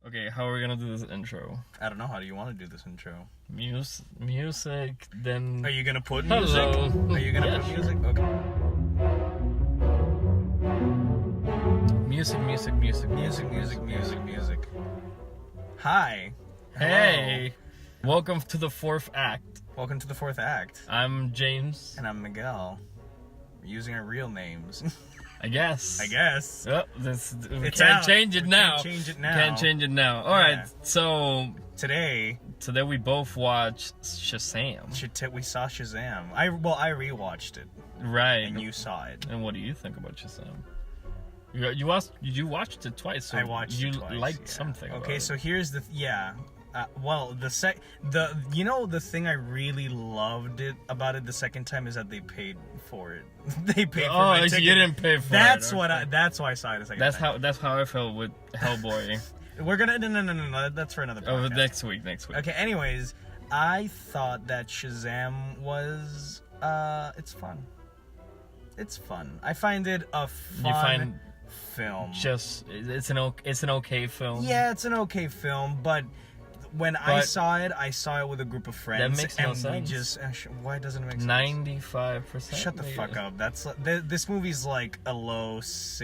Okay, how are we gonna do this intro? I don't know. How do you want to do this intro? Music, then... Are you gonna put music? Hello. Are you gonna put music? Okay. Music. Hi. Hey! Welcome to the fourth act. Welcome to the fourth act. I'm James. And I'm Miguel. We're using our real names. I guess. Oh, We can't change it now. Can't change it now. Alright, so... Today we both watched Shazam. We saw Shazam. I rewatched it. Right. And you saw it. And what do you think about Shazam? You watched it twice, so I watched it twice, you liked something. Okay, so here's the the thing I really loved about it the second time is that they paid for it. They paid for my ticket. You didn't pay for that's it. That's why I saw it a second time. That's how I felt with Hellboy. We're gonna no. That's for another podcast. Next week. Okay. Anyways, I thought that Shazam was it's fun. It's fun. I find it a fun film. It's an okay film. Yeah, it's an okay film, but I saw it with a group of friends. That makes no sense. We just why doesn't it make sense? 95%. Shut the fuck up. This movie's like a low this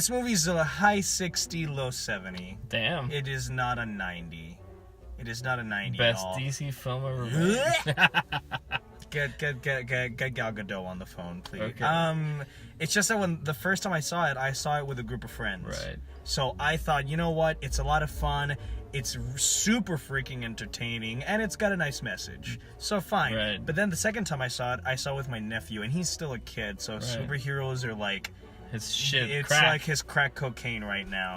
movie's a high 60, low 70. Damn. It is not a 90. It is not a 90 Best at all. DC film ever made. Get Gal Gadot on the phone, please. Okay. It's just that when the first time I saw it with a group of friends. Right. So I thought, you know what? It's a lot of fun. It's super freaking entertaining, and it's got a nice message. So fine. Right. But then the second time I saw it with my nephew, and he's still a kid. So superheroes are like his shit. It's crack. like his crack cocaine right now.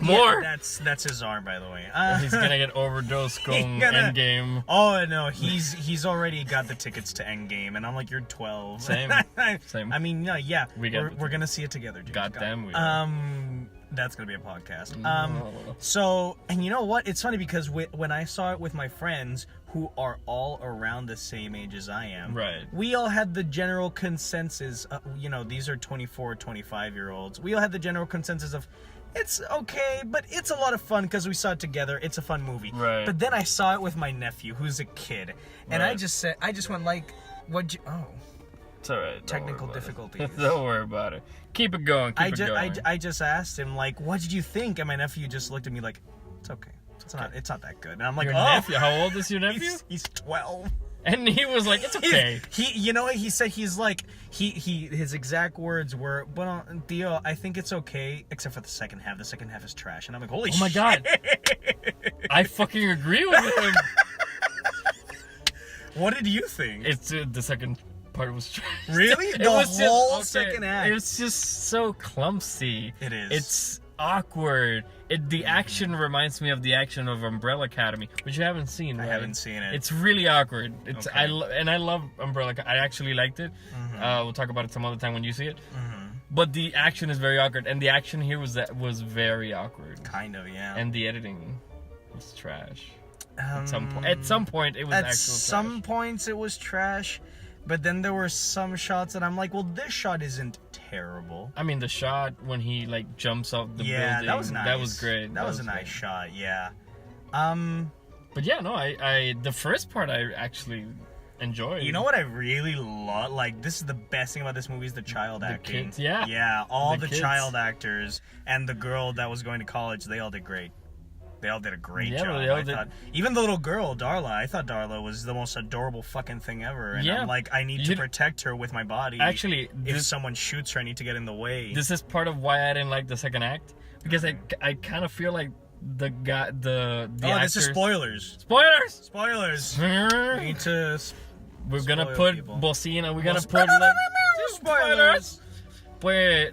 More. Yeah, that's his arm, by the way. He's gonna get overdosed going Endgame. Oh no, he's already got the tickets to Endgame, and I'm like, you're 12. Same. I mean, no, yeah, we're gonna see it together, James. Goddamn, we are. That's gonna be a podcast. No. So, and you know what? It's funny because when I saw it with my friends, who are all around the same age as I am, right? We all had the general consensus. These are 24, 25-year-olds. We all had the general consensus of, it's okay, but it's a lot of fun because we saw it together. It's a fun movie. Right. But then I saw it with my nephew, who's a kid, and right. I just went like, what'd you? Oh. It's alright. Technical difficulties. Don't worry about it. Keep it going. I just asked him like, what did you think? And my nephew just looked at me like, it's okay. It's not that good. And I'm like, your nephew? How old is your nephew? He's 12. And he was like, it's okay. He said his exact words were, well, Theo, I think it's okay, except for the second half. The second half is trash. And I'm like, holy shit. Oh my god. I fucking agree with him. What did you think? It's the second part was trash. Really? The whole second act. It's just so clumsy. It is. It's awkward. The action reminds me of the action of Umbrella Academy, which you haven't seen, right? I haven't seen it. It's really awkward. It's okay. I love Umbrella. I actually liked it. Mm-hmm. We'll talk about it some other time when you see it. Mm-hmm. But the action is very awkward, and the action here was very awkward. Kind of, yeah. And the editing was trash. At some point, it was At actual some trash. points, it was trash. But then there were some shots that I'm like, well, this shot isn't terrible. I mean, the shot when he jumps off the building. Yeah, that was nice. That was great. That was a nice shot. Yeah. But yeah, no, I the first part I actually enjoyed. You know what I really love? Like, this is the best thing about this movie is the child acting. Kids, yeah. Yeah, all the kids. child actors and the girl that was going to college, they all did great. They all did a great job. I thought. Even the little girl, Darla, I thought Darla was the most adorable fucking thing ever. And I'm like, I need to protect her with my body. Actually, if someone shoots her, I need to get in the way. This is part of why I didn't like the second act. Because I kind of feel like the actors... this is spoilers. Spoilers! We need to We're gonna put people. Bocina, we're gonna put spoilers! Where,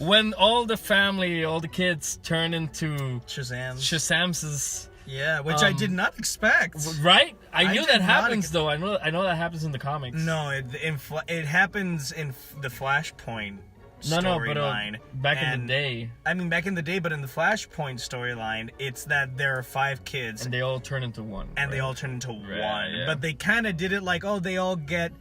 when all the kids turn into Shazam's, yeah, which I did not expect. Right? I knew that happens though. I know that happens in the comics. No, it happens in the Flashpoint storyline. But back in the day. I mean, back in the day, but in the Flashpoint storyline, it's that there are 5 kids and they all turn into one. And they all turn into one. Yeah. But they kind of did it like, they all get.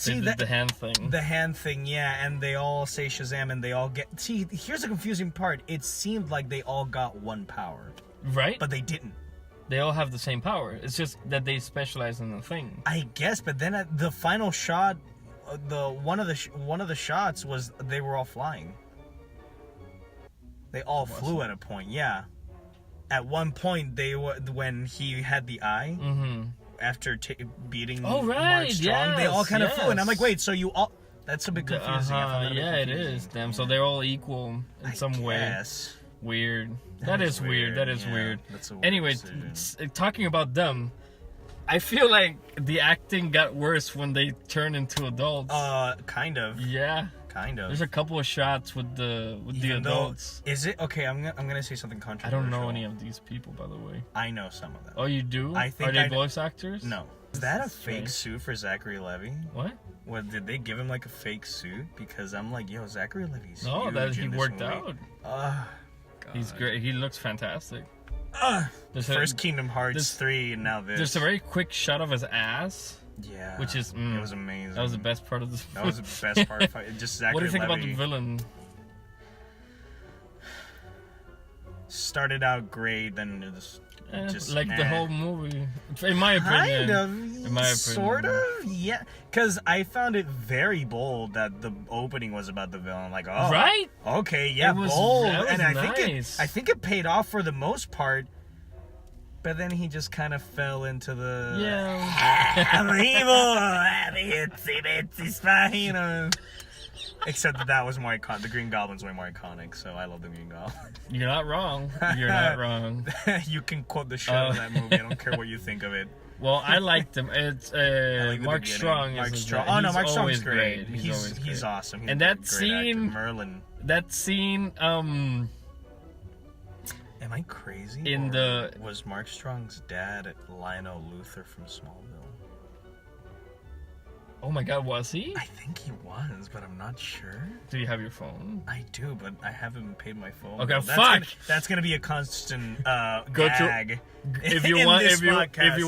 See, the hand thing. The hand thing, yeah, and they all say Shazam, and they all get... See, here's the confusing part. It seemed like they all got one power. Right? But they didn't. They all have the same power. It's just that they specialize in the thing. I guess, but then at the final shot, one of the shots was they were all flying. They all flew at a point, yeah. At one point, when he had the eye... Mm-hmm. After beating Mark Strong, they all kind of flew, and I'm like, wait, so you all? That's a bit confusing. Yeah, it is. Damn. So they're all equal in some way. Weird. That is weird. That is weird. That's a weird anyway, talking about them, I feel like the acting got worse when they turned into adults. Kind of. Yeah. Kind of. There's a couple of shots with the adults. Is it okay? I'm gonna say something controversial. I don't know any of these people, by the way. I know some of them. Oh, you do? I think. Are they voice actors? No. Is that a fake suit for Zachary Levi? What? What did they give him like a fake suit? Because I'm like, yo, Zachary Levi's no, that he worked movie. Out. God. He's great. He looks fantastic. First Kingdom Hearts 3, and now this. There's a very quick shot of his ass. Yeah, which is it was amazing. That was the best part of the. That was the best part. Just Zachary What do you think Levi about the villain? Started out great, then it just like the whole movie, in my opinion. Kind of, in my opinion, sort of, yeah. Because I found it very bold that the opening was about the villain. Like, oh, right? Okay, yeah, bold, and I nice. think it paid off for the most part. But then he just kind of fell into the... Yeah. I'm evil! I'm a itsy spy, you know. Except that was more iconic. The Green Goblin's way more iconic, so I love the Green Goblin. You're not wrong. You're not wrong. You can quote the show in that movie. I don't care what you think of it. Well, I liked him. It's like Mark Strong. Mark Strong. Oh, no, Mark Strong's great. He's awesome. He's and that scene... Actor. Merlin. That scene... Am I crazy? Was Mark Strong's dad Lionel Luthor from Smallville? Oh my God, was he? I think he was, but I'm not sure. Do you have your phone? I do, but I haven't paid my phone. Okay, fuck. That's gonna be a constant gag. If you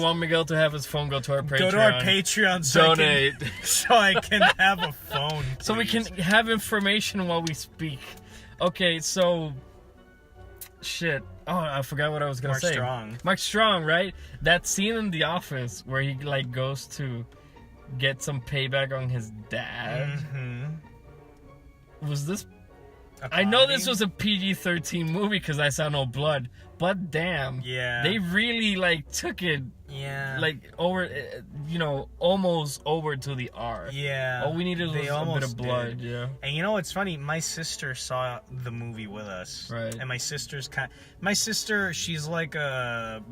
want Miguel to have his phone, go to our Patreon. Go to our Patreon. Donate. So I can have a phone. Please. So we can have information while we speak. Okay, so. Shit. Oh, I forgot what I was gonna say. Mark Strong, right? That scene in The Office where he like goes to get some payback on his dad. Mm-hmm. Was this? I know this was a PG-13 movie because I saw no blood, but damn, yeah, they really like took it. Yeah. Like over, almost over to the R. Yeah. All we needed was a bit of blood. Did. Yeah. And you know what's funny? My sister saw the movie with us. Right. And my sister, she's like the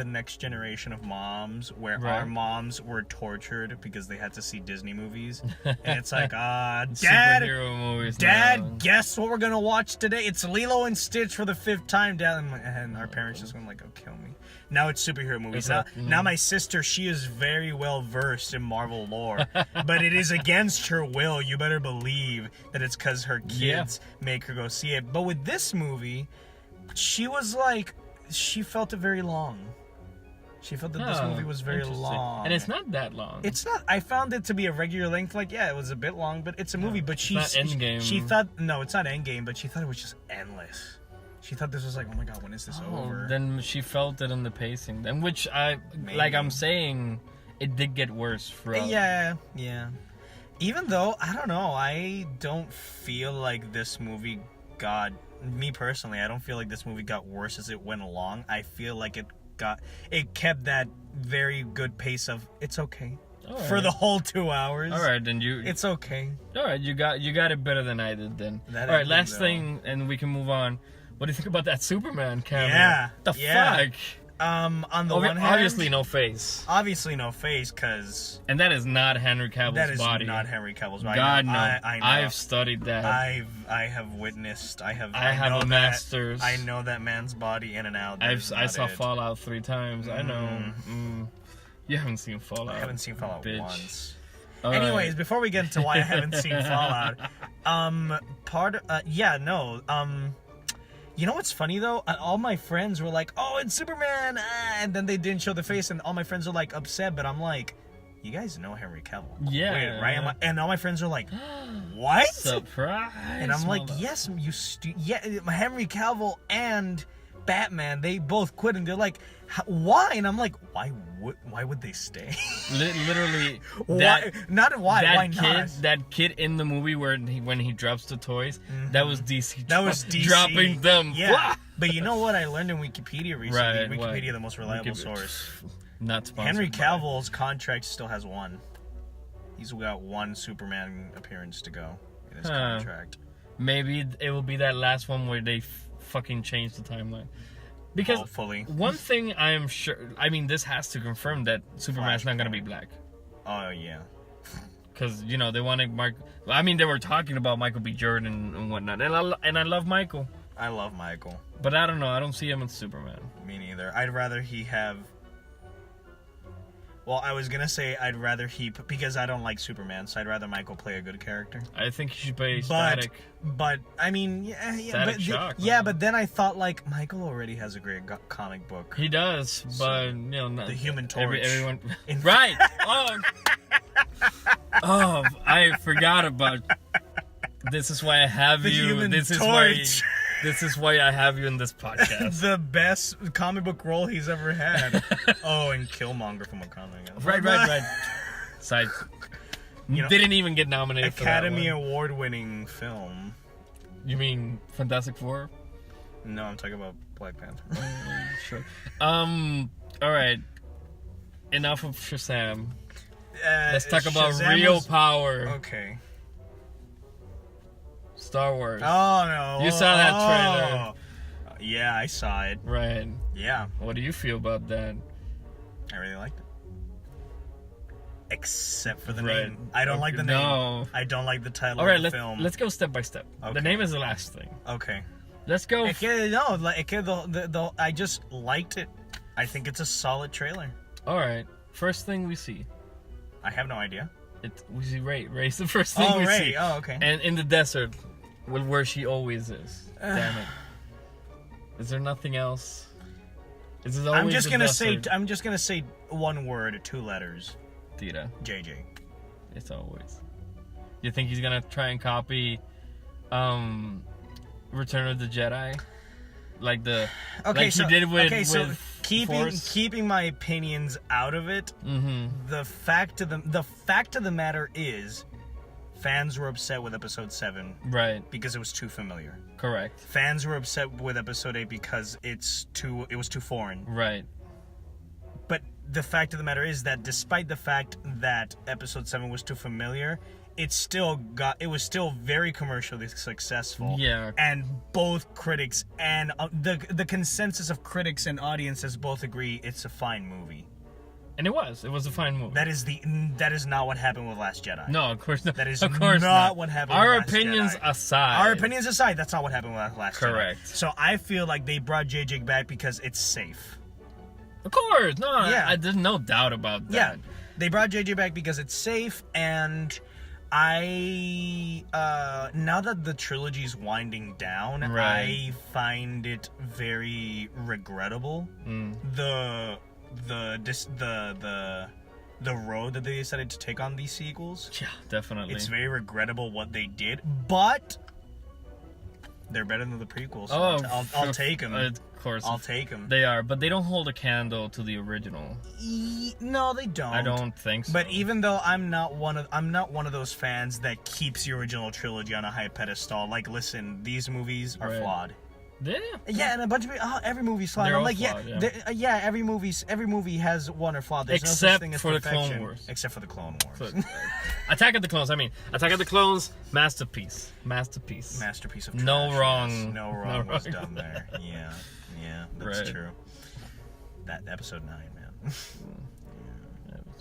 next generation of moms, where our moms were tortured because they had to see Disney movies. And it's like, Dad, superhero movies. Dad, guess what we're gonna watch today? It's Lilo and Stitch for the 5th time, Dad. And our parents just went like, "Oh, kill me." Now it's superhero movies. Now my sister, she is very well versed in Marvel lore, but it is against her will. You better believe that it's because her kids make her go see it. But with this movie, she was like, she felt it very long. She felt that this movie was very long. And it's not that long. It's not. I found it to be a regular length. Like, yeah, it was a bit long, but it's a movie. But it's not Endgame. She thought, no, it's not Endgame, but she thought it was just endless. She thought this was like, oh my God, when is this over? Then she felt it in the pacing. Then, which I'm saying, it did get worse throughout. Yeah. Even though, I don't know, I don't feel like this movie got, me personally, I don't feel like this movie got worse as it went along. I feel like it kept that very good pace of, it's okay. For the whole 2 hours. All right, then it's okay. All right, you got it better than I did then. All right, last thing, and we can move on. What do you think about that Superman cameo? Yeah. The fuck? On the one hand, obviously no face. Cause and that is not Henry Cavill's body. That is not Henry Cavill's body. God, no. I know. I've studied that. I have witnessed. I have a master's. I know that man's body in and out. I saw Fallout 3 times. I know. You haven't seen Fallout. I haven't seen Fallout once. All Anyways, before we get into why I haven't seen Fallout, you know what's funny though? All my friends were like, "Oh, it's Superman," and then they didn't show the face, and all my friends were like upset. But I'm like, you guys know Henry Cavill. Yeah. Wait, right? And all my friends are like, what? Surprise. And I'm like, yes, Henry Cavill and Batman, they both quit, and they're like, why? And I'm like, why would they stay? Literally, why not? That kid in the movie when he drops the toys, that was DC. That was DC dropping them. Yeah. But you know what I learned in Wikipedia recently? Right, Wikipedia, the most reliable source. Not sponsored. Henry Cavill's contract still has one. He's got one Superman appearance to go in his contract. Maybe it will be that last one where they fucking change the timeline. Because hopefully. One thing I am sure, I mean, this has to confirm that Superman's not going to be black. Oh, yeah. Because, you know, they wanted they were talking about Michael B. Jordan and whatnot. And I love Michael. I love Michael. But I don't know. I don't see him as Superman. Me neither. I'd rather he have... Well, I was going to say I'd rather because I don't like Superman, so I'd rather Michael play a good character. I think he should play Static. But I mean, Static Shock. But then I thought, like, Michael already has a great comic book. He does, but, you know... The Human Torch. Everyone... Right! Oh, I forgot about... This is why I have the you. Human Torch. This is why I have you in this podcast. The best comic book role he's ever had. Oh, and Killmonger from Wakanda. Right. Side. Didn't even get nominated Academy Award-winning film. You mean Fantastic Four? No, I'm talking about Black Panther. Sure. All right. Enough of Shazam. Let's talk about real power. Okay. Star Wars. Oh, no. You saw that trailer. Yeah, I saw it. Right. Yeah. What do you feel about that? I really liked it. Except for the name. I don't like the name. No. I don't like the title of the film. Let's go step by step. Okay. The name is the last thing. Okay. Let's go. I just liked it. I think it's a solid trailer. All right. First thing we see. I have no idea. We see Rey. Rey's the first thing we see. Oh, okay. And in the desert, where she always is. Damn it. Is there nothing else? Is it always I'm just gonna say one word, 2 letters. Tira. JJ. It's always. You think he's gonna try and copy, Return of the Jedi, like he did with keeping my opinions out of it. Mm-hmm. The fact of the matter is, fans were upset with Episode 7, right? Because it was too familiar. Correct. Fans were upset with Episode 8 because it was too foreign. Right. But the fact of the matter is that despite the fact that Episode 7 was too familiar, it was still very commercially successful. Yeah. And both critics and the consensus of critics and audiences both agree it's a fine movie. And it was a fine movie. That is not what happened with Last Jedi. No, of course not. That is not what happened with Last Jedi. Our opinions aside, that's not what happened with Last Jedi. Correct. So I feel like they brought JJ back because it's safe. Of course, no, yeah. There's no doubt about that. Yeah, they brought JJ back because it's safe, and I now that the trilogy's winding down, right. I find it very regrettable. The road that they decided to take on these sequels. Yeah, definitely. It's very regrettable what they did, but they're better than the prequels. So I'll take them. Of course, I'll take them. They are, but they don't hold a candle to the original. No, they don't. I don't think so. But even though I'm not one of those fans that keeps the original trilogy on a high pedestal. Like, listen, these movies are flawed. Yeah, and a bunch of every movie's flawed. I'm like, flawed, every movie has one or flawed. There's except no such thing as for perfection. the Clone Wars. Except for the Clone Wars. Attack of the Clones. Attack of the Clones. Masterpiece of trash. No wrong. No wrong was done there. Yeah, that's right. true. That Episode 9, man.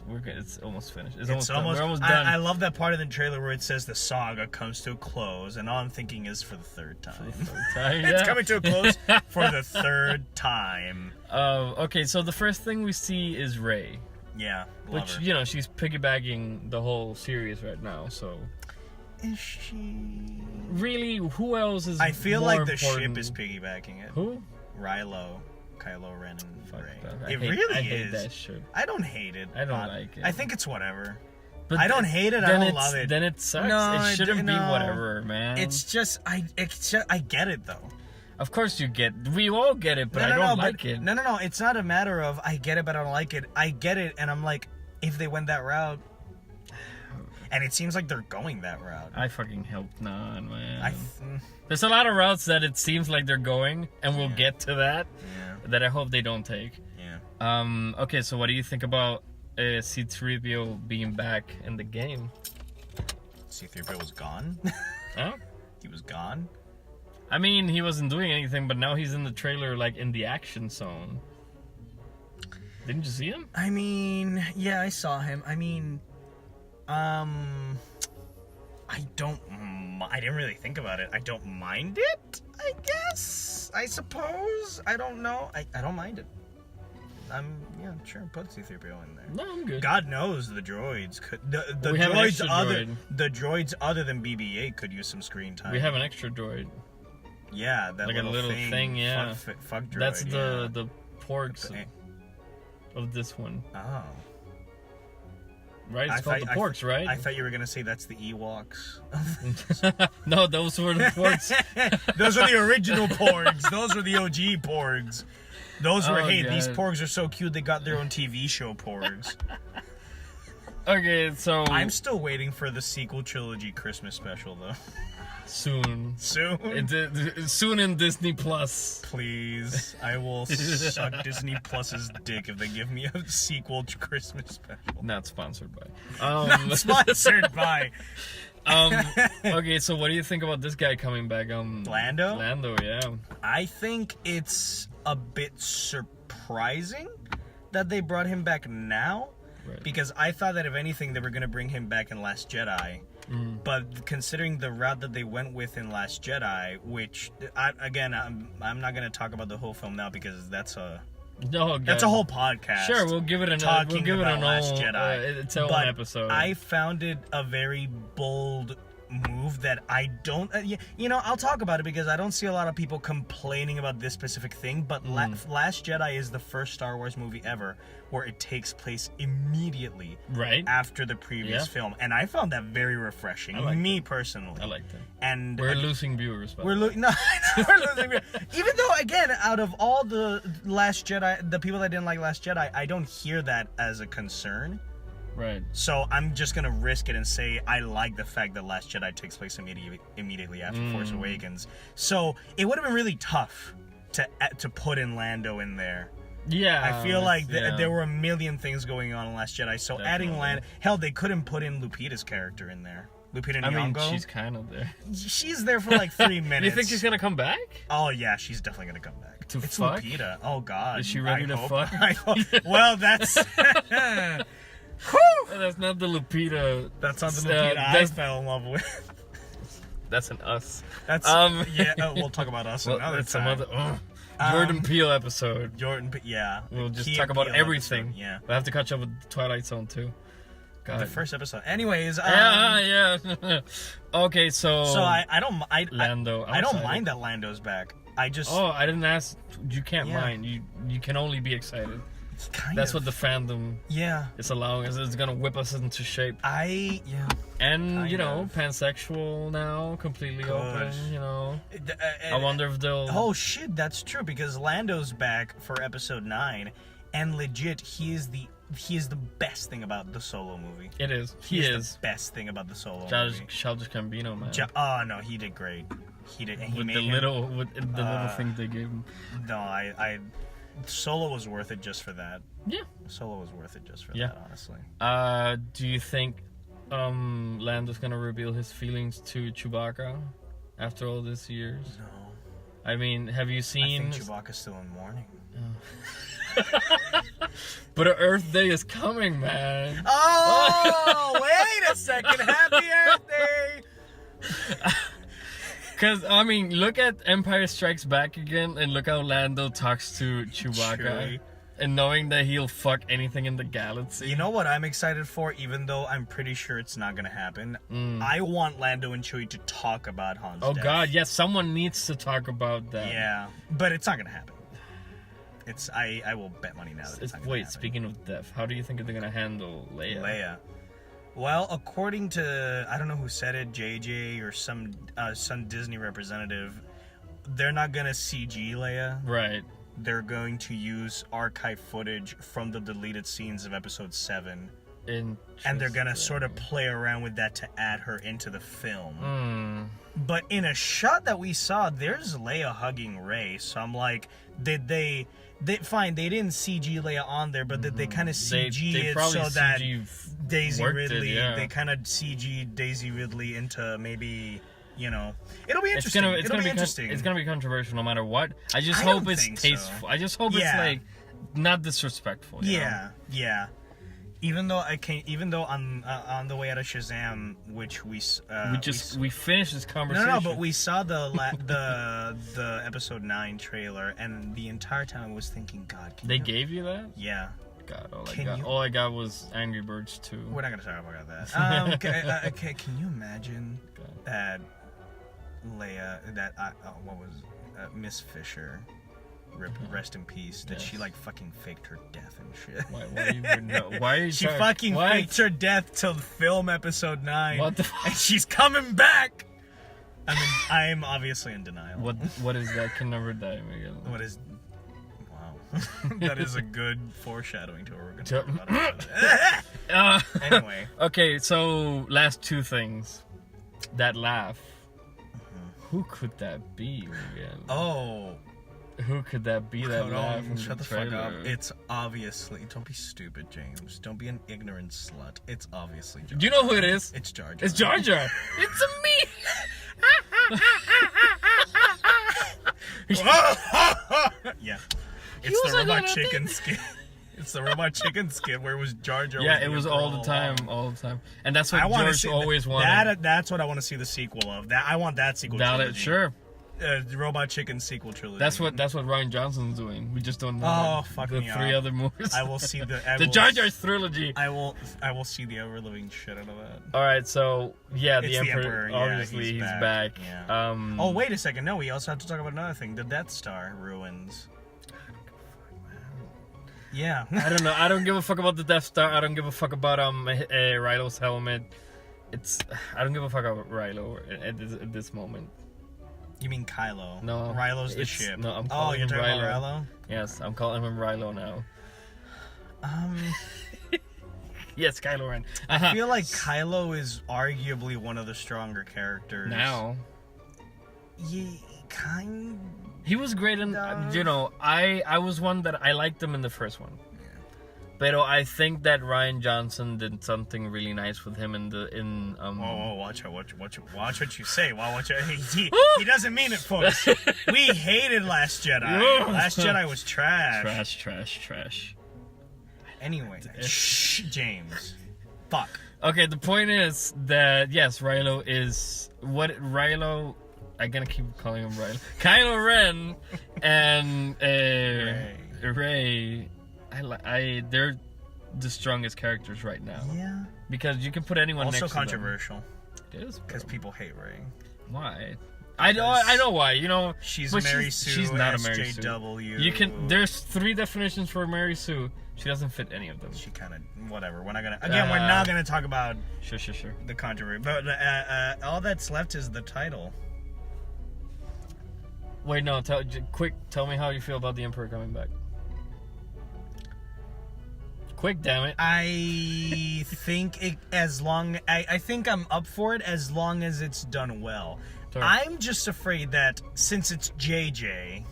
We're good. It's almost finished. We're almost done. I love that part of the trailer where it says the saga comes to a close, and all I'm thinking is for the third time. It's coming to a close for the third time. Okay, so the first thing we see is Rey. Yeah, which, you know, she's piggybacking the whole series right now, so... Is she... Really, who else is I feel more like the important? ship is piggybacking it. Who? Rilo. Kylo Ren and Fuck Rey. that. I hate that shit. I don't hate it. I don't like it. I think it's whatever. But I don't hate it. I don't love it. Then it sucks. No, it shouldn't be whatever, man. It's just I get it though. Of course you get. We all get it, but I don't like it. No. It's not a matter of I get it, but I don't like it. I get it, and I'm like, if they went that route, and it seems like they're going that route. I fucking hope not, man. There's a lot of routes that it seems like they're going, and we'll get to that. Yeah. That I hope they don't take. Yeah. Okay, so what do you think about C-3PO being back in the game? C-3PO was gone? Huh? He was gone? I mean, he wasn't doing anything, but now he's in the trailer, like, in the action zone. Didn't you see him? I mean, yeah, I saw him. I mean, I didn't really think about it. I don't mind it, I guess. I suppose. I don't know. I don't mind it. Sure, put C-3PO in there. No, I'm good. God knows the droids could. The droids other than BB-8 could use some screen time. We have an extra droid. Yeah, that like little thing. Yeah. Fuck droid. That's the porgs of this one. Oh. Right, it's called the porgs, right? I thought you were gonna say that's the Ewoks. No, those were the porgs. Those are the original porgs. Those were the OG porgs. Those were, these porgs are so cute they got their own TV show porgs. Okay, so... I'm still waiting for the sequel trilogy Christmas special, though. Soon. Soon in Disney Plus. Please. I will suck Disney Plus's dick if they give me a sequel Christmas special. Not sponsored by. Not sponsored by. Okay, so what do you think about this guy coming back? Lando? Lando, yeah. I think it's a bit surprising that they brought him back now. Right. Because I thought that if anything, they were going to bring him back in Last Jedi. But considering the route that they went with in Last Jedi, which, I'm not going to talk about the whole film now because that's a whole podcast. Sure, we'll give it an Last Jedi. It's own episode. I found it a very bold move that I don't... I'll talk about it because I don't see a lot of people complaining about this specific thing, but Last Jedi is the first Star Wars movie ever where it takes place immediately after the previous film, and I found that very refreshing. Personally, I liked it. And we're losing viewers. We're losing viewers. Even though, again, out of all the Last Jedi, the people that didn't like Last Jedi, I don't hear that as a concern. Right. So I'm just gonna risk it and say I like the fact that Last Jedi takes place immediately after Force Awakens. So it would have been really tough to put in Lando in there. Yeah. I feel like there were a million things going on in Last Jedi. So adding Lando, hell, they couldn't put in Lupita's character in there. Lupita Nyong'o. I mean, she's kind of there. She's there for like 3 minutes. You think she's gonna come back? Oh yeah, she's definitely gonna come back. It's fuck? Lupita. Oh god. Is she ready to fuck? I hope. Well, that's. That's not the Lupita. That's not the Lupita I fell in love with. That's an Us. That's we'll talk about Us another time. Jordan Peele episode. We'll just talk about everything. Episode, yeah. We'll have to catch up with Twilight Zone too. God. The first episode. Anyways. Yeah. Okay, so. I don't. Lando. I don't mind that Lando's back. I just. Oh, I didn't ask. You can't mind. You can only be excited. That's what the fandom is allowing us. It's gonna whip us into shape. And pansexual now, completely open. I wonder if they'll. Oh shit, that's true because Lando's back for episode 9, and legit, he is the best thing about the Solo movie. It is. He is the best thing about the Solo movie. Childish Gambino, man. Oh no, he did great. He did. And with the little thing they gave him. No, Solo was worth it just for that. Yeah. Solo was worth it just for that, honestly. Do you think Lando's gonna reveal his feelings to Chewbacca after all these years? No. I mean, have you seen... I think Chewbacca's still in mourning. Oh. But Earth Day is coming, man. Oh, wait a second. Happy Earth Day! Because, I mean, look at Empire Strikes Back again, and look how Lando talks to Chewbacca. True. And knowing that he'll fuck anything in the galaxy. You know what I'm excited for, even though I'm pretty sure it's not going to happen? I want Lando and Chewie to talk about Han's death. God, yes, someone needs to talk about that. Yeah, but it's not going to happen. I will bet money now that it's not gonna happen. Speaking of death, how do you think they're gonna handle Leia? Well, according to, I don't know who said it, JJ or some Disney representative, they're not gonna CG Leia. Right. They're going to use archive footage from the deleted scenes of Episode 7. And they're gonna sort of play around with that to add her into the film. But in a shot that we saw, there's Leia hugging Rey. So I'm like, did they fine, they didn't CG Leia on there, but did they kind of CG they it so that Daisy Ridley, they kind of CG Daisy Ridley into maybe, you know, it'll be interesting. It'll be interesting. It's gonna be controversial no matter what. I just hope it's tasteful. So. I just hope it's like not disrespectful. You know? Even though on the way out of Shazam, which we finished this conversation. No, but we saw the episode 9 trailer, and the entire time I was thinking, God, they gave you that? Yeah. God, all I got was Angry Birds 2. We're not gonna talk about that. Okay, can you imagine that Leia, what was Miss Fisher? Rest in peace. That she like fucking faked her death and shit. Why are you she fucking faked her death till film episode 9. What the fuck? And she's coming back. I am obviously in denial. What is that? Can never die again. What is? Wow, that is a good foreshadowing to what we're going to talk about. Anyway. Okay, so last 2 things. That laugh. Who could that be again? Oh. Who could that be? That laugh? Shut the fuck up. It's obviously. Don't be stupid, James. Don't be an ignorant slut. It's obviously Jar Jar. Do you know who it is? It's Jar Jar. It's Jar Jar. It's me. Yeah. It's the robot chicken skin. It's the robot chicken skit where it was Jar Jar. Yeah, it was all the time. And that's what George always wanted. That's what I want to see the sequel of. I want that sequel trilogy. Sure. Robot Chicken sequel trilogy. That's what Ryan Johnson's doing. We just don't know. The 3 other movies. I will see the Jar Jar trilogy. I will see the ever living shit out of that. All right, so the Emperor obviously he's back. Yeah. Oh wait a second, no, we also have to talk about another thing. The Death Star ruins. Yeah. I don't know. I don't give a fuck about the Death Star. I don't give a fuck about Rylo's helmet. I don't give a fuck about Rylo at this moment. You mean Kylo? No. Rylo's the ship. No, I'm calling him Rylo. Rylo. About Rylo? Yes, I'm calling him Rylo now. Yes, Kylo Ren. I feel like Kylo is arguably one of the stronger characters. Now. Yeah, kind. He was great in, I was one that I liked him in the first one. But I think that Ryan Johnson did something really nice with him watch what you say. He doesn't mean it, folks. We hated Last Jedi. Last Jedi was trash. Trash. Anyway, shh, James. Fuck. Okay, the point is that yes, Rylo is I'm gonna keep calling him Rylo. Kylo Ren and Rey. They're the strongest characters right now. Yeah. Because you can put anyone next to them. Also controversial. It is. Because people hate Rey. Why? I know why. She's Mary Sue. She's not a Mary Sue. SJW. There's 3 definitions for Mary Sue. She doesn't fit any of them. She kind of whatever. We're not gonna talk about sure the controversy. But all that's left is the title. Wait, no. Tell me how you feel about the Emperor coming back. Quick, damn it. I think I think I'm up for it as long as it's done well. Sure. I'm just afraid that since it's JJ,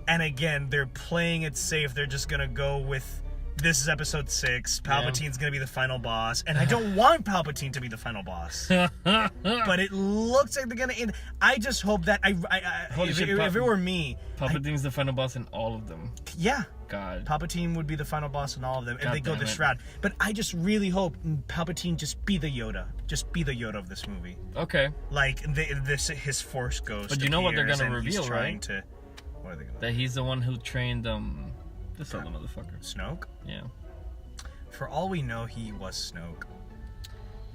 and again they're playing it safe, they're just gonna go with this is episode 6. Palpatine's gonna be the final boss, and I don't want Palpatine to be the final boss. But it looks like they're gonna end. I just hope that if it were me, Palpatine's the final boss in all of them. Yeah. God. Palpatine would be the final boss in all of them if they go this route. But I just really hope Palpatine just be the Yoda. Just be the Yoda of this movie. Okay. Like his Force Ghost. But you know what they're gonna reveal, right? What are they gonna? That he's the one who trained this other motherfucker. Snoke? Yeah. For all we know, he was Snoke.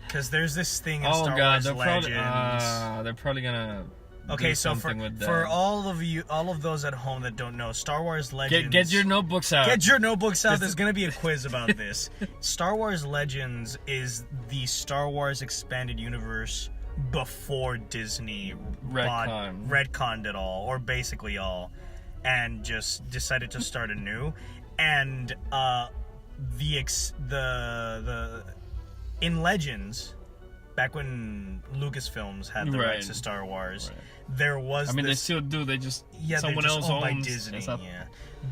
Because there's this thing in Star Wars Legends. They're probably gonna Okay, so for all of those at home that don't know, Star Wars Legends. Get your notebooks out. Get your notebooks out. There's gonna be a quiz about this. Star Wars Legends is the Star Wars expanded universe before Disney retconned it all, or basically all, and just decided to start anew. And in Legends, back when Lucasfilms had the rights to Star Wars, there was. they still do. They just someone else owns by Disney.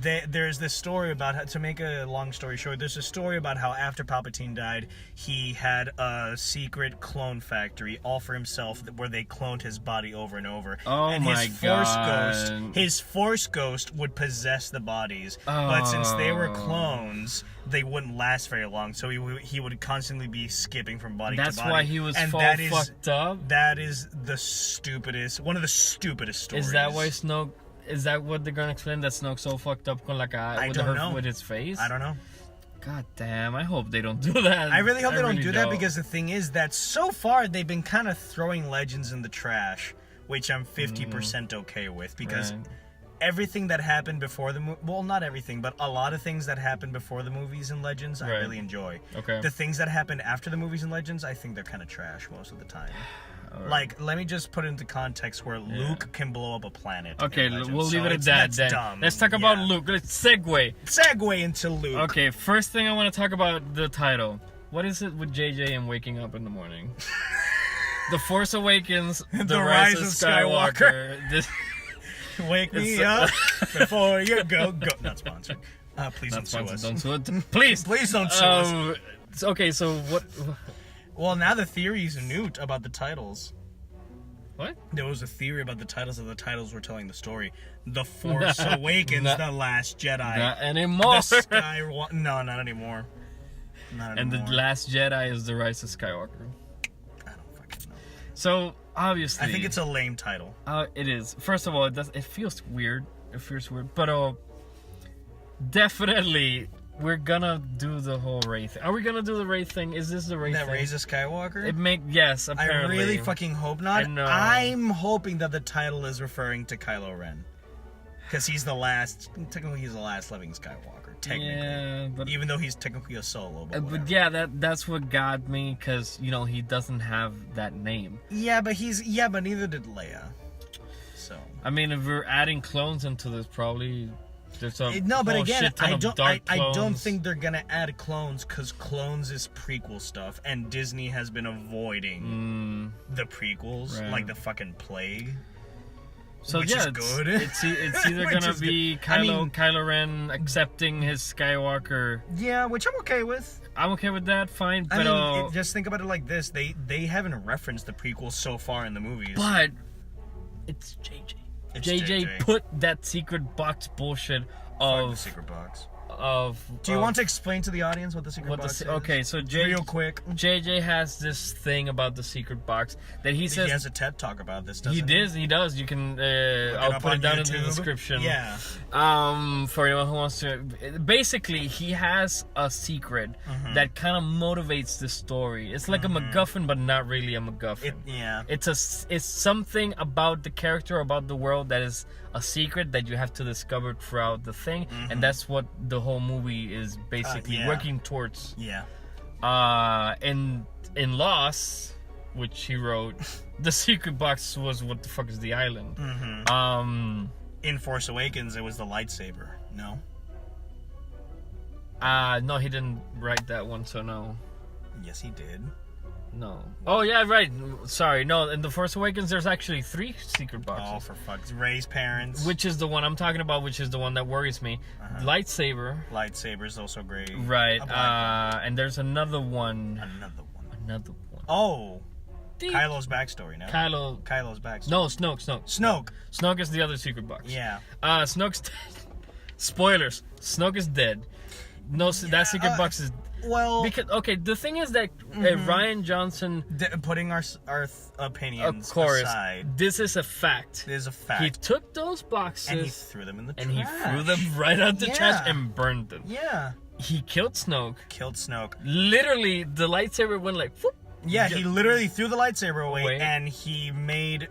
There's this story about how, to make a long story short, there's a story about how after Palpatine died, he had a secret clone factory all for himself where they cloned his body over and over. And his Force Ghost would possess the bodies, but since they were clones, they wouldn't last very long. So he would constantly be skipping from body to body. That's why he was fucked up. That is one of the stupidest stories. Is that why Snoke? Is that what they're gonna explain? That Snoke's so fucked up with his face? I don't know. God damn! I hope they don't do that. I really hope they don't do that, because the thing is that so far they've been kind of throwing Legends in the trash, which I'm 50% okay with, because everything that happened before the well, not everything, but a lot of things that happened before the movies in Legends, I really enjoy. Okay. The things that happened after the movies in Legends, I think they're kind of trash most of the time. Like, let me just put it into context where Luke can blow up a planet. Okay, we'll leave it at that. That's dumb. Let's talk about Luke. Let's segue into Luke. Okay, first thing I want to talk about the title. What is it with JJ and waking up in the morning? The Force Awakens, The Rise of Skywalker. Wake me up before you go. Not sponsored. Please don't sue us. Don't sue us. Please don't sue us. Okay, so what? Well, now the theory's new about the titles. What? There was a theory about the titles, and the titles were telling the story. The Force Awakens, The Last Jedi. Not anymore. No, not anymore. And The Last Jedi is The Rise of Skywalker. I don't fucking know. So, obviously... I think it's a lame title. It is. First of all, it feels weird. But definitely... We're gonna do the whole Rey thing. Are we gonna do the Rey thing? Is this the Rey thing? That Rey of Skywalker? Yes, apparently. I really fucking hope not. I'm hoping that the title is referring to Kylo Ren. Because technically he's the last living Skywalker, technically. Yeah, but... Even though he's technically a solo, but yeah, that's what got me, because, he doesn't have that name. Yeah, but neither did Leia. So... I mean, if we're adding clones into this, probably... but again, I don't think they're gonna add clones, because clones is prequel stuff, and Disney has been avoiding the prequels like the fucking plague. So which is good. It's either gonna be Kylo Ren accepting his Skywalker. Yeah, which I'm okay with. I'm okay with that. Fine, but just think about it like this: they haven't referenced the prequels so far in the movies. But it's JJ. JJ put that secret box bullshit of the secret box. Do you want to explain to the audience what the secret box is? Okay, so real quick. JJ has this thing about the secret box that he says... He has a TED Talk about this, doesn't he? He does. You can... I'll put it down in the description. Yeah. For anyone who wants to... Basically, he has a secret that kind of motivates the story. It's like a MacGuffin, but not really a MacGuffin. It's something about the character, about the world that is a secret that you have to discover throughout the thing, and that's what the whole movie is basically working towards. In Lost, which he wrote, the secret box was what the fuck is the island. In Force Awakens, it was the lightsaber. No. No, he didn't write that one, so no. Yes, he did. No. Oh, yeah, right. Sorry. No, in The Force Awakens, there's actually 3 secret boxes. Oh, for fuck's sake. Rey's parents. Which is the one I'm talking about, which is the one that worries me. Lightsaber. Lightsaber's also great. Right. And there's another one. Another one. Oh. Kylo's backstory, no? Kylo's backstory. No, Snoke. Snoke is the other secret box. Yeah. Snoke's dead. Spoilers. Snoke is dead. No, that secret box is... Well, because the thing is that Rian Johnson, putting our opinions aside, this is a fact. It is a fact. He took those boxes and he threw them in the trash. And he threw them right out the trash and burned them. Yeah. He killed Snoke. Literally, the lightsaber went like, whoop, Yeah, he literally threw the lightsaber away, and he made...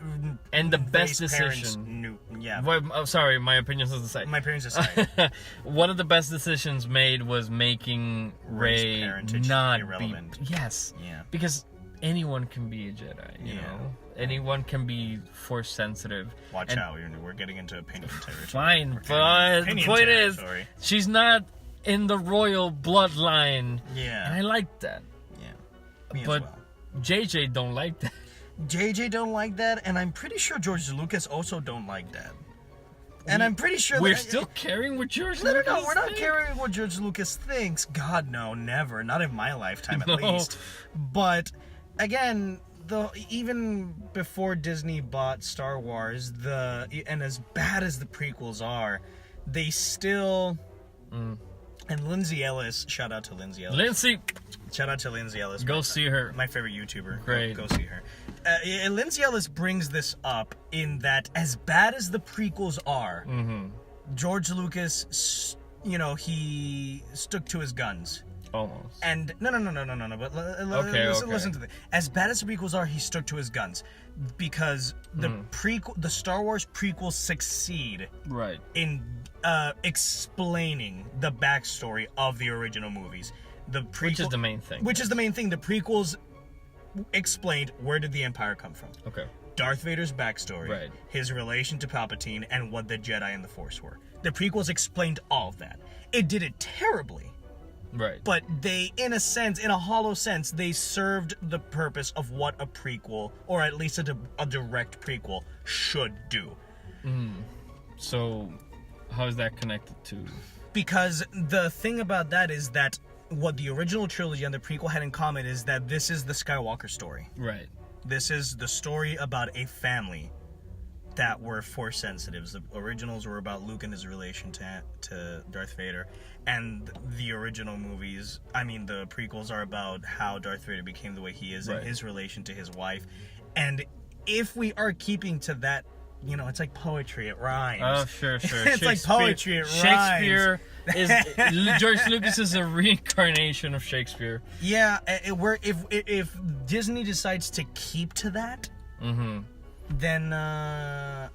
And the best decision... I'm sorry, my opinion's aside. My opinion's aside. One of the best decisions made was making Rey not irrelevant. Yes. Yeah. Because anyone can be a Jedi, you know? Anyone can be Force sensitive. Watch out, we're getting into opinion territory. Fine, but the point is, she's not in the royal bloodline. Yeah. And I like that. Yeah. Me but as well. JJ don't like that. JJ don't like that, and I'm pretty sure George Lucas also don't like that. And I'm pretty sure we're still caring what George Lucas No, we're not caring what George Lucas thinks. God, no, never. Not in my lifetime, at least. But, again, even before Disney bought Star Wars, and as bad as the prequels are, they still... And Lindsay Ellis, shout out to Lindsay Ellis. Shout out to Lindsay Ellis. Go see her. My favorite YouTuber. Great. Go see her. Lindsay Ellis brings this up in that as bad as the prequels are, George Lucas, he stuck to his guns. Almost. And no. But listen to this. As bad as the prequels are, he stuck to his guns because the Star Wars prequels succeed in explaining the backstory of the original movies. Which is the main thing. The prequels explained where did the Empire come from. Okay. Darth Vader's backstory, his relation to Palpatine, and what the Jedi and the Force were. The prequels explained all of that. It did it terribly. Right. But they, in a hollow sense, they served the purpose of what a prequel, or at least a direct prequel, should do. So, how is that connected to... Because the thing about that is that what the original trilogy and the prequel had in common is that this is the Skywalker story. Right. This is the story about a family that were Force sensitives. The originals were about Luke and his relation to Darth Vader. And the original movies, the prequels are about how Darth Vader became the way he is and his relation to his wife. And if we are keeping to that, it's like poetry, it rhymes. Oh, sure. It's like poetry, it rhymes. Shakespeare George Lucas is a reincarnation of Shakespeare. Yeah, if Disney decides to keep to that, then I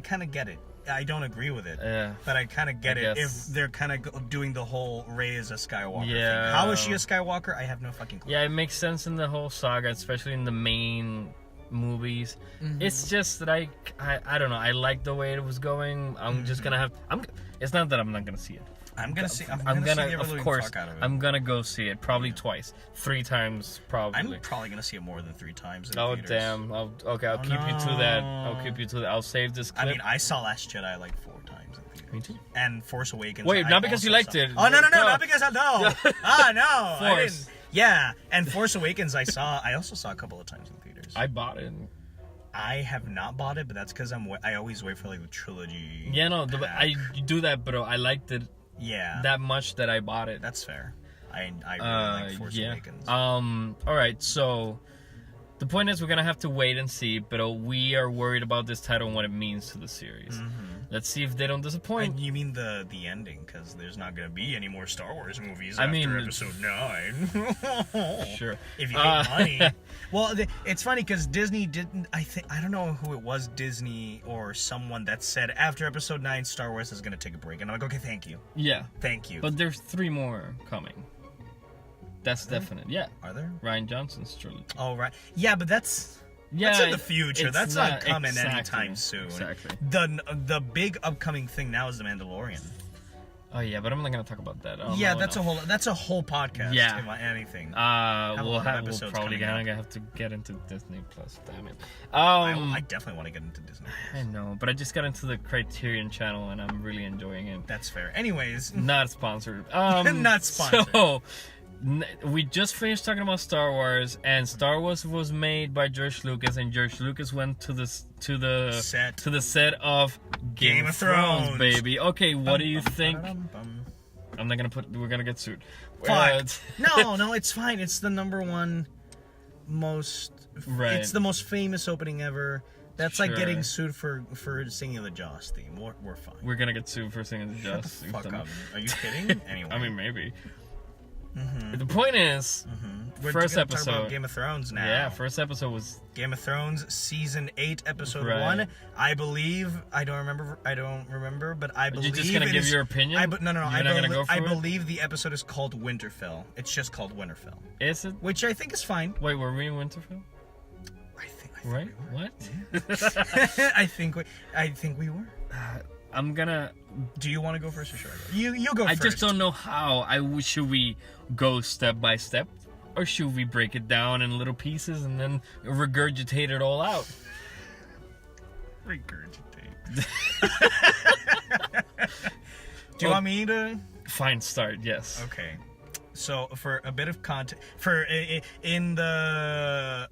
kind of get it. I don't agree with it, but I kind of get it if they're kind of doing the whole Rey is a Skywalker thing. How is she a Skywalker? I have no fucking clue. Yeah, it makes sense in the whole saga, especially in the main movies. It's just that I don't know. I like the way it was going. I'm just gonna have. It's not that I'm not gonna see it. I'm gonna see the of course. Fuck out of it. I'm gonna go see it. Probably twice, 3 times, probably. I'm probably gonna see it more than 3 times. Oh damn! I'll keep you to that. I'll keep you to that. I'll save this clip. I saw Last Jedi like 4 times in theaters. Me too. And Force Awakens. Wait, not because you liked it. Oh no, not because I know. No. Force. Yeah, and Force Awakens I also saw a couple of times in theaters. I bought it. I have not bought it, but that's because I always wait for like the trilogy. Yeah, no, I do that, but I liked it. Yeah. That much that I bought it. That's fair. I really like Force Awakens. Alright, so the point is we're gonna have to wait and see, but we are worried about this title and what it means to the series. Let's see if they don't disappoint. You mean the ending, because there's not gonna be any more Star Wars movies after episode 9. Sure. If you hate money. Well, it's funny because Disney didn't. I don't know who it was, Disney or someone that said after episode 9, Star Wars is gonna take a break, and I'm like, okay, thank you. Yeah. Thank you. But there's 3 more coming. That's definite. Yeah. Are there? Ryan Johnson's trilogy. Oh right. Yeah, but that's in the future. That's not coming anytime soon. Exactly. The big upcoming thing now is The Mandalorian. Oh yeah, but I'm not gonna talk about that. That's a whole podcast. Yeah. If anything. We'll probably gonna have to get into Disney Plus. Damn it. I definitely want to get into Disney Plus. I know, but I just got into the Criterion channel and I'm really enjoying it. That's fair. Anyways, not sponsored. Not sponsored. So we just finished talking about Star Wars, and Star Wars was made by George Lucas, and George Lucas went to the set of Game of Thrones, baby. Okay, what do you think? I'm not gonna we're gonna get sued. No, it's fine. It's the number 1 most. Right. It's the most famous opening ever. That's like getting sued for singing the Jaws theme. We're fine. We're gonna get sued for singing the Jaws theme. Fuck up. Are you kidding? Anyway. Maybe. The point is, first episode. Talk about Game of Thrones now. Yeah, first episode was Game of Thrones season 8, episode 1. I believe. I don't remember, but I believe. You're just gonna give your opinion? I believe the episode is called Winterfell. It's just called Winterfell. Is it? Which I think is fine. Wait, were we in Winterfell? I think right? We were. What? Yeah. I think we were. I'm gonna. Do you want to go first or should I go? You go first. I just don't know how. Should we go step by step, or should we break it down in little pieces and then regurgitate it all out? Regurgitate. Do you want me to? Fine, start. Yes. Okay. So for a bit of context, in the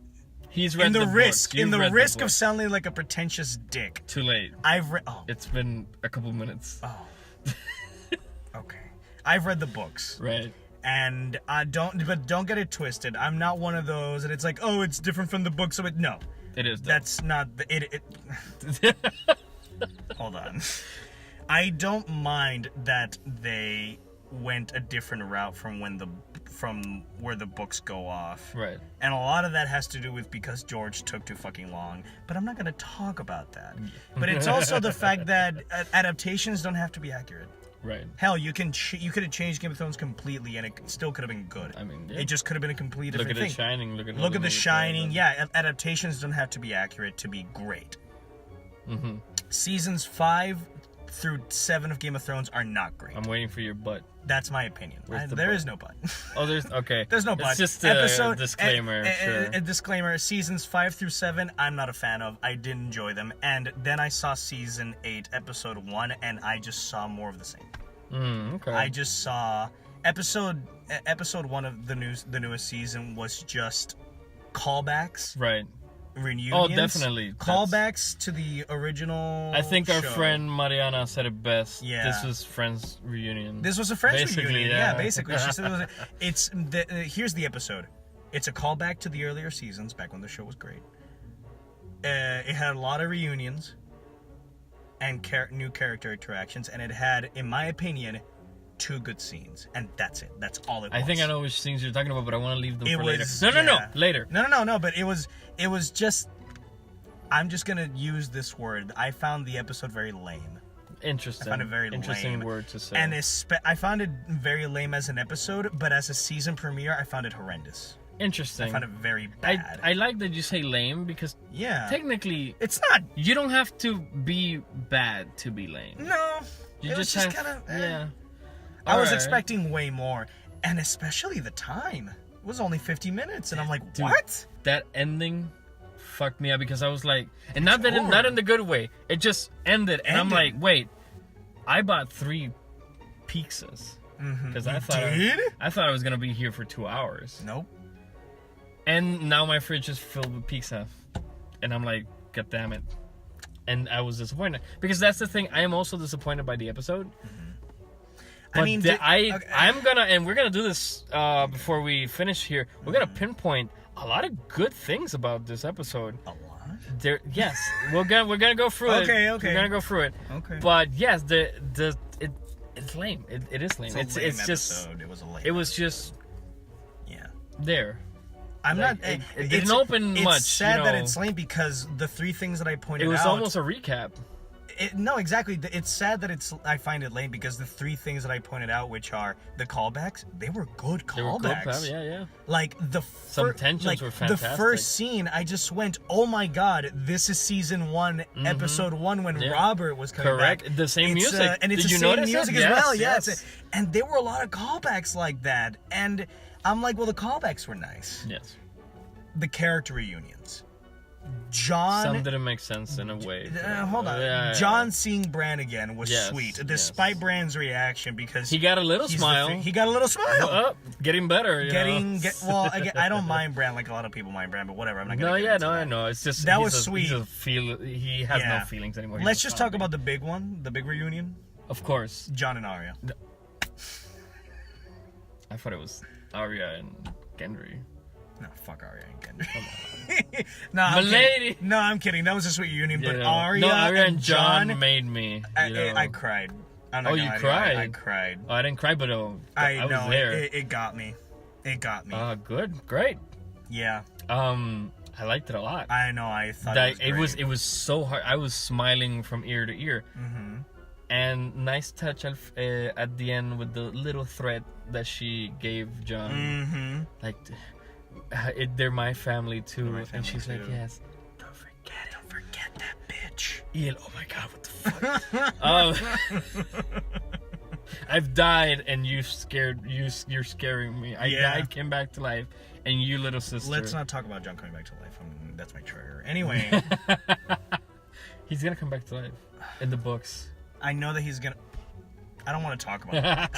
risk of sounding like a pretentious dick. Too late. I've read. Oh. It's been a couple minutes. Oh. Okay. I've read the books. Right. And don't get it twisted. I'm not one of those, and it's like, oh, it's different from the book, so no. It is. That's not it. Hold on. I don't mind that they went a different route from where the books go off. Right. And a lot of that has to do with because George took too fucking long. But I'm not going to talk about that. But it's also the fact that adaptations don't have to be accurate. Right. Hell, you could have changed Game of Thrones completely, and it still could have been good. I mean, yeah. It just could have been a complete different thing. Look at The Shining. Look at The Shining. Yeah, adaptations don't have to be accurate to be great. Mm-hmm. Seasons 5 through 7 of Game of Thrones are not great. I'm waiting for your butt. That's my opinion. There is no but. Oh, there's okay. There's no but. It's just a disclaimer. A disclaimer. Seasons 5 through 7, I'm not a fan of. I didn't enjoy them. And then I saw season 8, episode 1, and I just saw more of the same. Okay. I just saw episode 1 of the newest season was just callbacks. Right. Reunions. Oh, definitely. Callbacks to the original I think our show. friend Mariana said it best. Yeah. This was Friends reunion. This was a Friends reunion. Yeah, basically. She said here's the episode. It's a callback to the earlier seasons, back when the show was great. It had a lot of reunions and new character interactions, and it had, in my opinion, 2 good scenes, and that's it. That's all it was. I think I know which scenes you're talking about, but I want to leave them for later. No, later. No, but it was just, I'm just gonna use this word. I found the episode very lame. Interesting. I found it very interesting lame. Word to say. And I found it very lame as an episode, but as a season premiere, I found it horrendous. Interesting. I found it very bad. I like that you say lame because technically it's not. You don't have to be bad to be lame. No. You just have kind of yeah. I was expecting way more, and especially the time. It was only 50 minutes, and I'm like, dude, what? That ending fucked me up because I was like, and not in the good way. It just ended, and I'm like, wait, I bought 3 pizzas because I thought I was gonna be here for 2 hours. Nope. And now my fridge is filled with pizza, and I'm like, God damn it! And I was disappointed because that's the thing. I am also disappointed by the episode. But I'm gonna, and we're gonna do this before we finish here. We're gonna pinpoint a lot of good things about this episode. A lot? Yes, we're gonna go through it. Okay. We're gonna go through it. Okay. But yes, it's lame. It is lame. It's just episode. It was a lame. It was just there. I'm like, not. It didn't open much. It's sad that it's lame because the 3 things that I pointed out. It was almost a recap. No, exactly. It's sad that I find it lame because the 3 things that I pointed out, which are the callbacks, they were good callbacks. Yeah. Like some tensions were fantastic. The first scene, I just went, "Oh my god, this is season 1, episode 1 when Robert was coming back." Correct. The same music. And it's Did the you same notice music it? as well. Yes. Yes. And there were a lot of callbacks like that, and I'm like, well, the callbacks were nice. Yes. The character reunions. John. Some didn't make sense in a way. Hold on. John seeing Bran again was sweet, despite Bran's reaction because he got a little smile. He got a little smile. Getting better. Well, I don't mind Bran like a lot of people mind Bran, but whatever. I'm not gonna. I know. It's just that was sweet. He has no feelings anymore. Let's just talk about the big one, the big reunion. Of course. Jon and Arya. I thought it was Arya and Gendry. No, fuck Arya and Gendry. Come on. I'm kidding. That was a sweet reunion, but Arya and Jon made me. I cried. Oh, you cried? I cried. Oh, I didn't cry, but I was there. It got me. It got me. Good, great. Yeah. I liked it a lot. I know. I thought that it was great. it was so hard. I was smiling from ear to ear. Mm-hmm. And nice touch at the end with the little threat that she gave John. Mm-hmm. Like, they're my family too. And she's like, yes. Don't forget that bitch. Oh my god, what the fuck? I've died and you're scaring me. I died, came back to life, and you, little sister. Let's not talk about John coming back to life. That's my trigger. Anyway. He's gonna come back to life in the books. I know that he's gonna. I don't want to talk about it.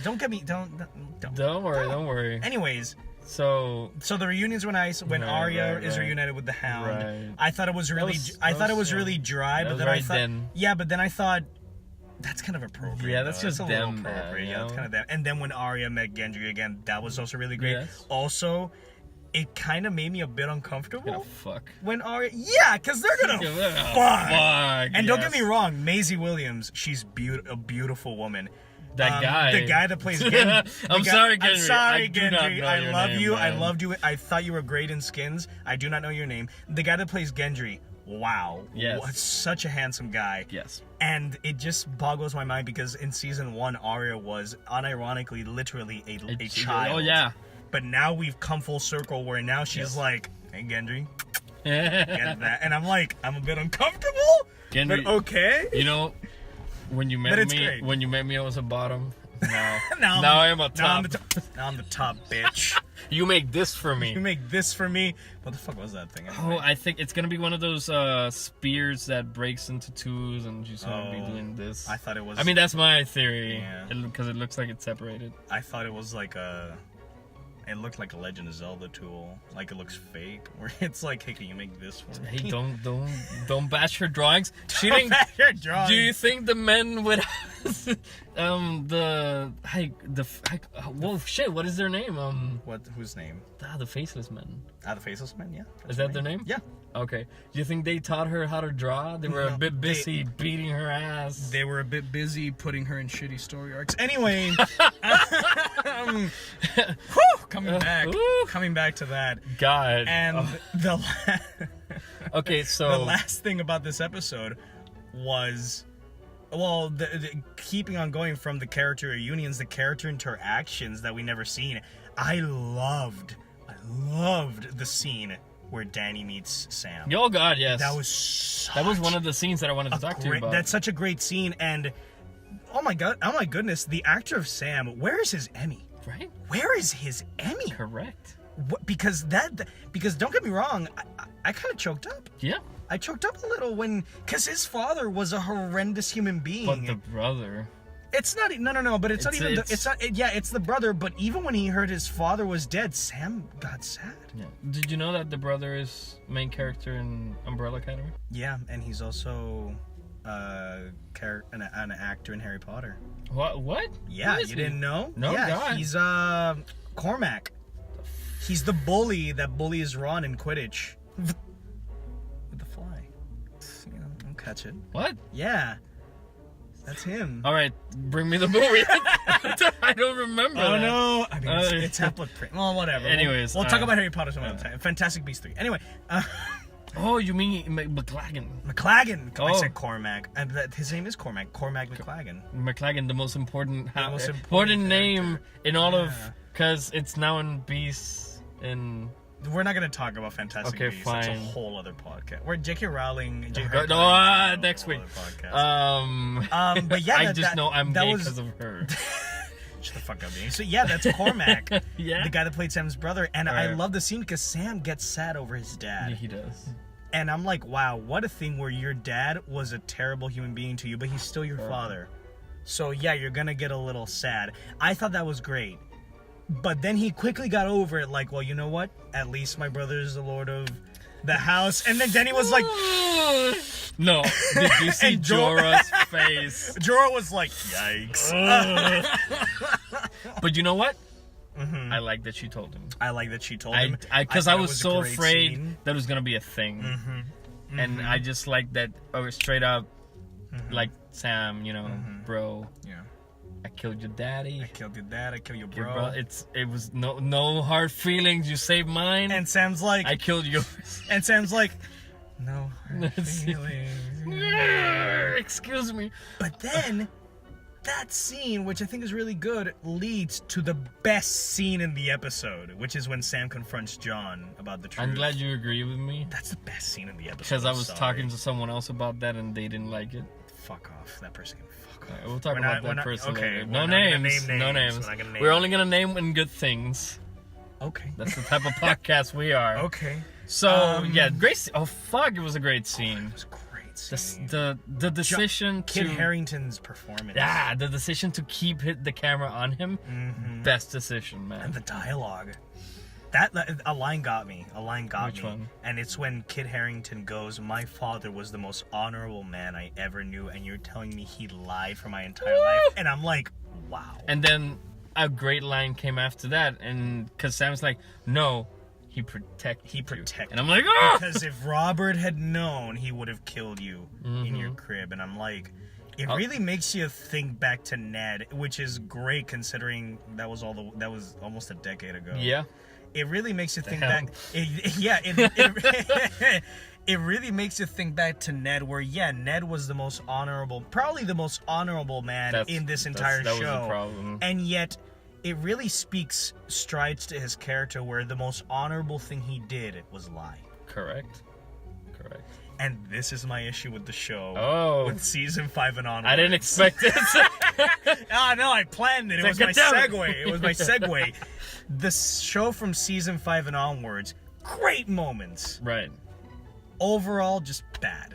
Don't get me. Don't worry. Anyways, so the reunions were nice when Arya is reunited with the Hound. Right. I thought it was really. I thought it was really dry, but then I thought. Yeah, but then I thought. That's kind of appropriate. Yeah, that's just a them. Little appropriate. Yeah, that's kind of them. And then when Arya met Gendry again, that was also really great. Yes. Also, it kind of made me a bit uncomfortable. Fuck. When Arya, because they're gonna fuck. And don't get me wrong, Maisie Williams, she's a beautiful woman. That guy, the guy that plays Gendry. I'm sorry, Gendry. I'm sorry, Gendry. I love you. Man. I loved you. I thought you were great in Skins. I do not know your name. The guy that plays Gendry. Wow. Yes. Such a handsome guy. Yes. And it just boggles my mind because in season 1, Arya was unironically, literally a child. Oh, yeah. But now we've come full circle where now she's like, hey, Gendry, get that. And I'm like, I'm a bit uncomfortable, Gendry, but okay. You know, when you met me, I was a bottom. Now I am a top. Now I'm the top, bitch. You make this for me. You make this for me. What the fuck was that thing? Anyway? I think it's gonna be one of those spears that breaks into twos, and she's gonna be doing this. I thought it was. I mean, that's my theory. Yeah. Because it looks like it's separated. I thought it was like a. It looked like a Legend of Zelda tool. Like it looks fake. Where it's like, hey, can you make this for me? Hey, don't bash her drawings. She didn't bash her drawings. Do you think the men would whoa, shit, what is their name? Whose name? The Faceless Men. The Faceless Men, yeah. Is that their name? Yeah. Okay. Do you think they taught her how to draw? They were a bit busy beating her ass. They were a bit busy putting her in shitty story arcs. Anyway, coming back to that. God. And okay, so the last thing about this episode was, well, the keeping on going from the character reunions, the character interactions that we never seen. I loved the scene where Dany meets Sam. Oh God, yes. That was one of the scenes that I wanted to talk to you about. That's such a great scene, and oh my goodness, the actor of Sam, where is his Emmy? Right? Where is his Emmy? Correct. Because don't get me wrong, I kind of choked up. Yeah. I choked up a little because his father was a horrendous human being. But the brother. It's not. No. But it's the brother. But even when he heard his father was dead, Sam got sad. Yeah. Did you know that the brother is main character in Umbrella Academy? Yeah, and he's also an actor in Harry Potter. What? Yeah, you didn't know? No, yeah, God. He's Cormac. He's the bully that bullies Ron in Quidditch. With the fly. Don't catch it. What? Yeah. That's him. All right, bring me the movie. I don't remember. Oh, no. I mean, it's Half-Blood Prince. Well, whatever. Anyways. We'll talk about Harry Potter some other time. Fantastic Beasts 3. Anyway. Oh, you mean McLaggen? McLaggen. I said Cormac. His name is Cormac. Cormac McLaggen. McLaggen, the most important name in all of... Because it's now in Beasts and... We're not going to talk about Fantastic Beasts. Fine. That's a whole other podcast. We're J.K. Rowling. Next week. But yeah, I just know I'm gay because of her. Shut the fuck up, Dean. So yeah, that's Cormac. Yeah. The guy that played Sam's brother. And I love the scene because Sam gets sad over his dad. Yeah, he does. And I'm like, wow, what a thing where your dad was a terrible human being to you, but he's still your father. So yeah, you're going to get a little sad. I thought that was great. But then he quickly got over it, like, well, you know what? At least my brother is the lord of the house. And then Denny was like... No. Did you see Jorah's face? Jorah was like, yikes. But you know what? Mm-hmm. I like that she told him. I like that she told him. Because I was so afraid that it was going to be a thing. Mm-hmm. Mm-hmm. And I just like that straight up... like Sam, bro. Yeah. I killed your daddy. I killed your dad. I killed your bro. It was no hard feelings. You saved mine. And Sam's like, I killed yours. And Sam's like, no hard feelings. Excuse me. But then that scene, which I think is really good, leads to the best scene in the episode, which is when Sam confronts John about the truth. I'm glad you agree with me. That's the best scene in the episode. Because I was talking to someone else about that and they didn't like it. Fuck off. That person can fuck off. Right, we'll talk about that person later. No names. names. We're only going to name in good things. Okay. That's the type of podcast we are. Okay. So, yeah, great. Oh, fuck, it was a great scene. It was a great scene. The decision to... Kit Harington's performance. Yeah, the decision to keep the camera on him. Mm-hmm. Best decision, man. And the dialogue. A line got me. Which one? And it's when Kit Harington goes, "My father was the most honorable man I ever knew, and you're telling me he lied for my entire life?" And I'm like, wow. And then a great line came after that, and because Sam's like, "No, he protected you." And I'm like, "Oh!" Because if Robert had known, he would have killed you in your crib. And I'm like, it really makes you think back to Ned, which is great considering that was almost a decade ago. Yeah. It really makes you think back. It really makes you think back to Ned, where Ned was probably the most honorable man in this entire show. That was the problem. And yet, it really speaks strides to his character, where the most honorable thing he did was lie. Correct. And this is my issue with the show. Oh. With season 5 and onwards. I didn't expect it. No, I planned it. It was my segue. The show from season 5 and onwards, great moments. Right. Overall, just bad.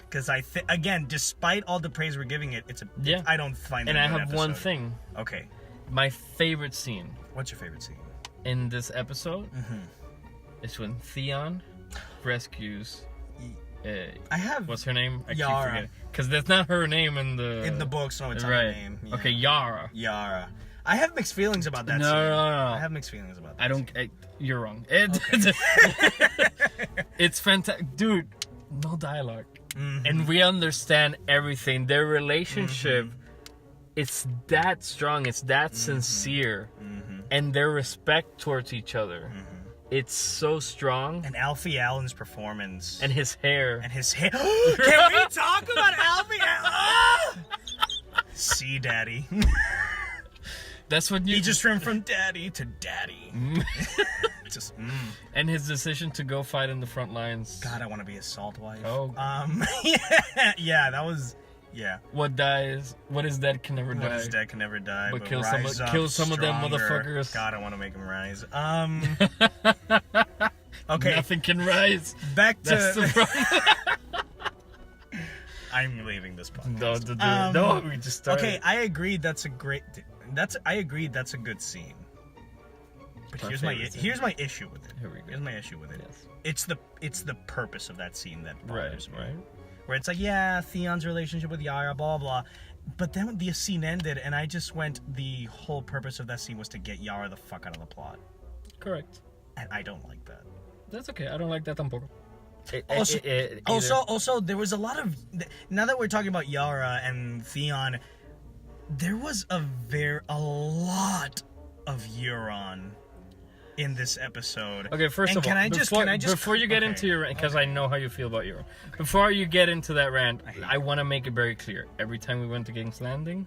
Because again, despite all the praise we're giving it, I don't find it a good have episode. one thing. Okay. My favorite scene. What's your favorite scene? In this episode is when Theon rescues what's her name? I Yara. keep forgetting. Because that's not her name in the books. No, it's not her name. Yeah. Okay, Yara. I have mixed feelings about that scene. No. I have mixed feelings about that. You're wrong. It's fantastic. Dude, no dialogue. Mm-hmm. And we understand everything. Their relationship, it's that strong. It's that sincere. Mm-hmm. And their respect towards each other. Mm-hmm. It's so strong. And Alfie Allen's performance. And his hair. Can we talk about Alfie Allen? See, Daddy. That's what he just went from daddy to daddy. And his decision to go fight in the front lines. God, I want to be a salt wife. Oh. That was. Yeah. What is dead can never die. What is dead can never die. But kill some of them motherfuckers. God, I want to make them rise. Okay. Nothing can rise. Back to. That's the problem. I'm leaving this podcast. No, we just started. Okay, I agree. That's a good scene. But here's my issue with it. Here's my issue with it. Yes. It's the purpose of that scene that bothers me. Right. Where it's like, Theon's relationship with Yara, blah, blah, blah. But then the scene ended, and I just went, the whole purpose of that scene was to get Yara the fuck out of the plot. Correct. And I don't like that. That's okay. I don't like that tampoco. Also, there was a lot of... Now that we're talking about Yara and Theon, there was a lot of Euron in this episode. Okay, first of all, before you get into your rant, because I know how you feel about Euron. Before you get into that rant, I want to make it very clear. Every time we went to King's Landing,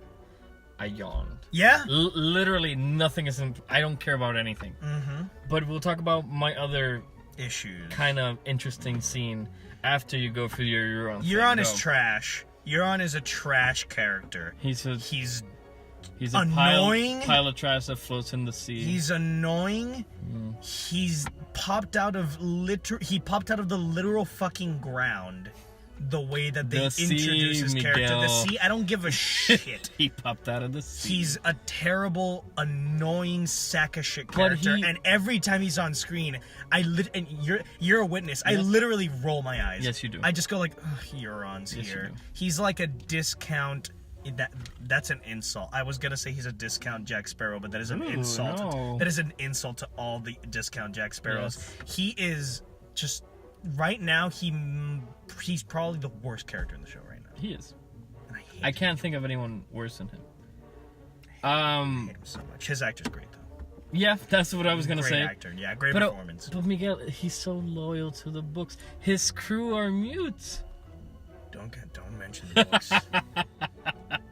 I yawned. Yeah? Literally nothing is... I don't care about anything. Mm-hmm. But we'll talk about my other... issues. Kind of interesting scene after you go through your Euron. Euron is trash. Euron is a trash character. He's a annoying pile of trash that floats in the sea. He's annoying. He's popped out of the literal fucking ground. The way that they introduce his character. The sea, I don't give a shit. He popped out of the sea. He's a terrible, annoying sack of shit character. And every time he's on screen, and you're a witness. Yes. I literally roll my eyes. Yes, you do. I just go like, Euron's here. He's like a discount. That's an insult. I was gonna say he's a discount Jack Sparrow, but that is an insult. No. That is an insult to all the discount Jack Sparrows. Yes. He is just right now. He's probably the worst character in the show right now. He is. And I can't think of anyone worse than him. I hate him so much. His actor's great, though. Yeah, that's what I was gonna say. Great actor. Yeah, great performance. But Miguel, he's so loyal to the books. His crew are mutes. Don't mention the books.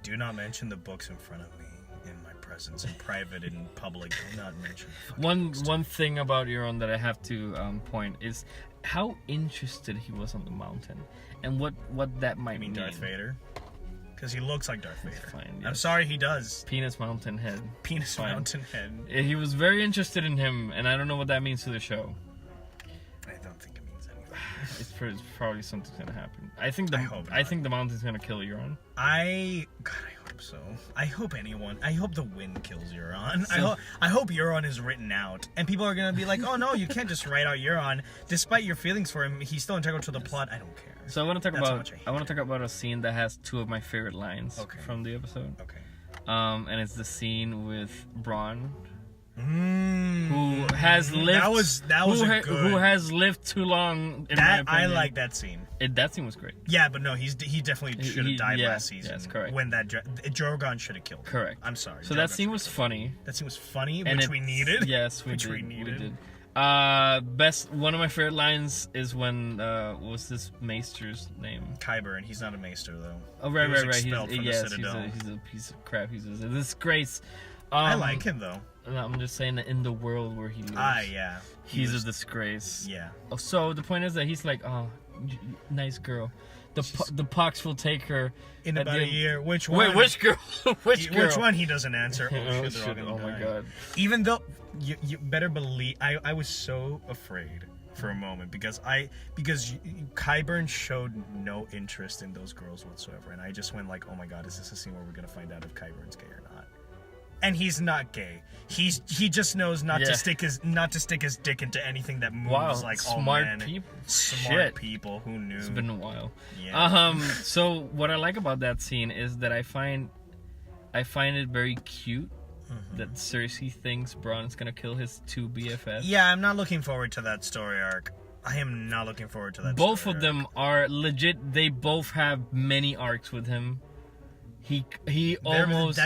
Do not mention the books in front of me in my presence, in private, in public. Do not mention. One thing about Euron that I have to point is how interested he was on the mountain and what that might mean. Darth Vader? Because he looks like Darth Vader. Fine, yes. I'm sorry, he does. Penis Mountain Head. Penis Mountain Head. He was very interested in him, and I don't know what that means to the show. I don't think it means anything. It's probably something's gonna happen. I think the mountain's gonna kill Euron. God, I hope so. I hope the wind kills Euron. I hope Euron is written out, and people are gonna be like, "Oh no, you can't just write out Euron. Despite your feelings for him, he's still integral to the plot." I don't care. So I want to talk about a scene that has two of my favorite lines from the episode. Okay. And it's the scene with Bronn, who has lived. Who has lived too long. In my opinion. I like that scene. That scene was great. Yeah, but no, he definitely should have died last season. Yes, correct. When that Drogon should have killed him. Correct. I'm sorry. So that scene was funny. That scene was funny, which we needed. Yes, we did. One of my favorite lines is when what was this maester's name? Qyburn. He's not a maester though. Oh right. He's a piece of crap. He's a disgrace. I like him though. I'm just saying that in the world where he lives. Yeah. He's a disgrace. Yeah. So the point is that he's like, oh, nice girl. The Pox will take her in about a year. Which one? Wait, which girl? Which girl? Which one? He doesn't answer. Oh my god. Even though you better believe, I was so afraid for a moment because Qyburn showed no interest in those girls whatsoever, and I just went like, oh my god, is this a scene where we're gonna find out if Qyburn's gay or not? And he's not gay. He just knows not to stick his dick into anything that moves like smart people. Shit. People who knew. It's been a while. Yeah. So what I like about that scene is that I find it very cute that Cersei thinks Bronn's gonna kill his two BFFs. Yeah, I'm not looking forward to that story arc. I am not looking forward to that. Both of them are legit. They both have many arcs with him. He almost.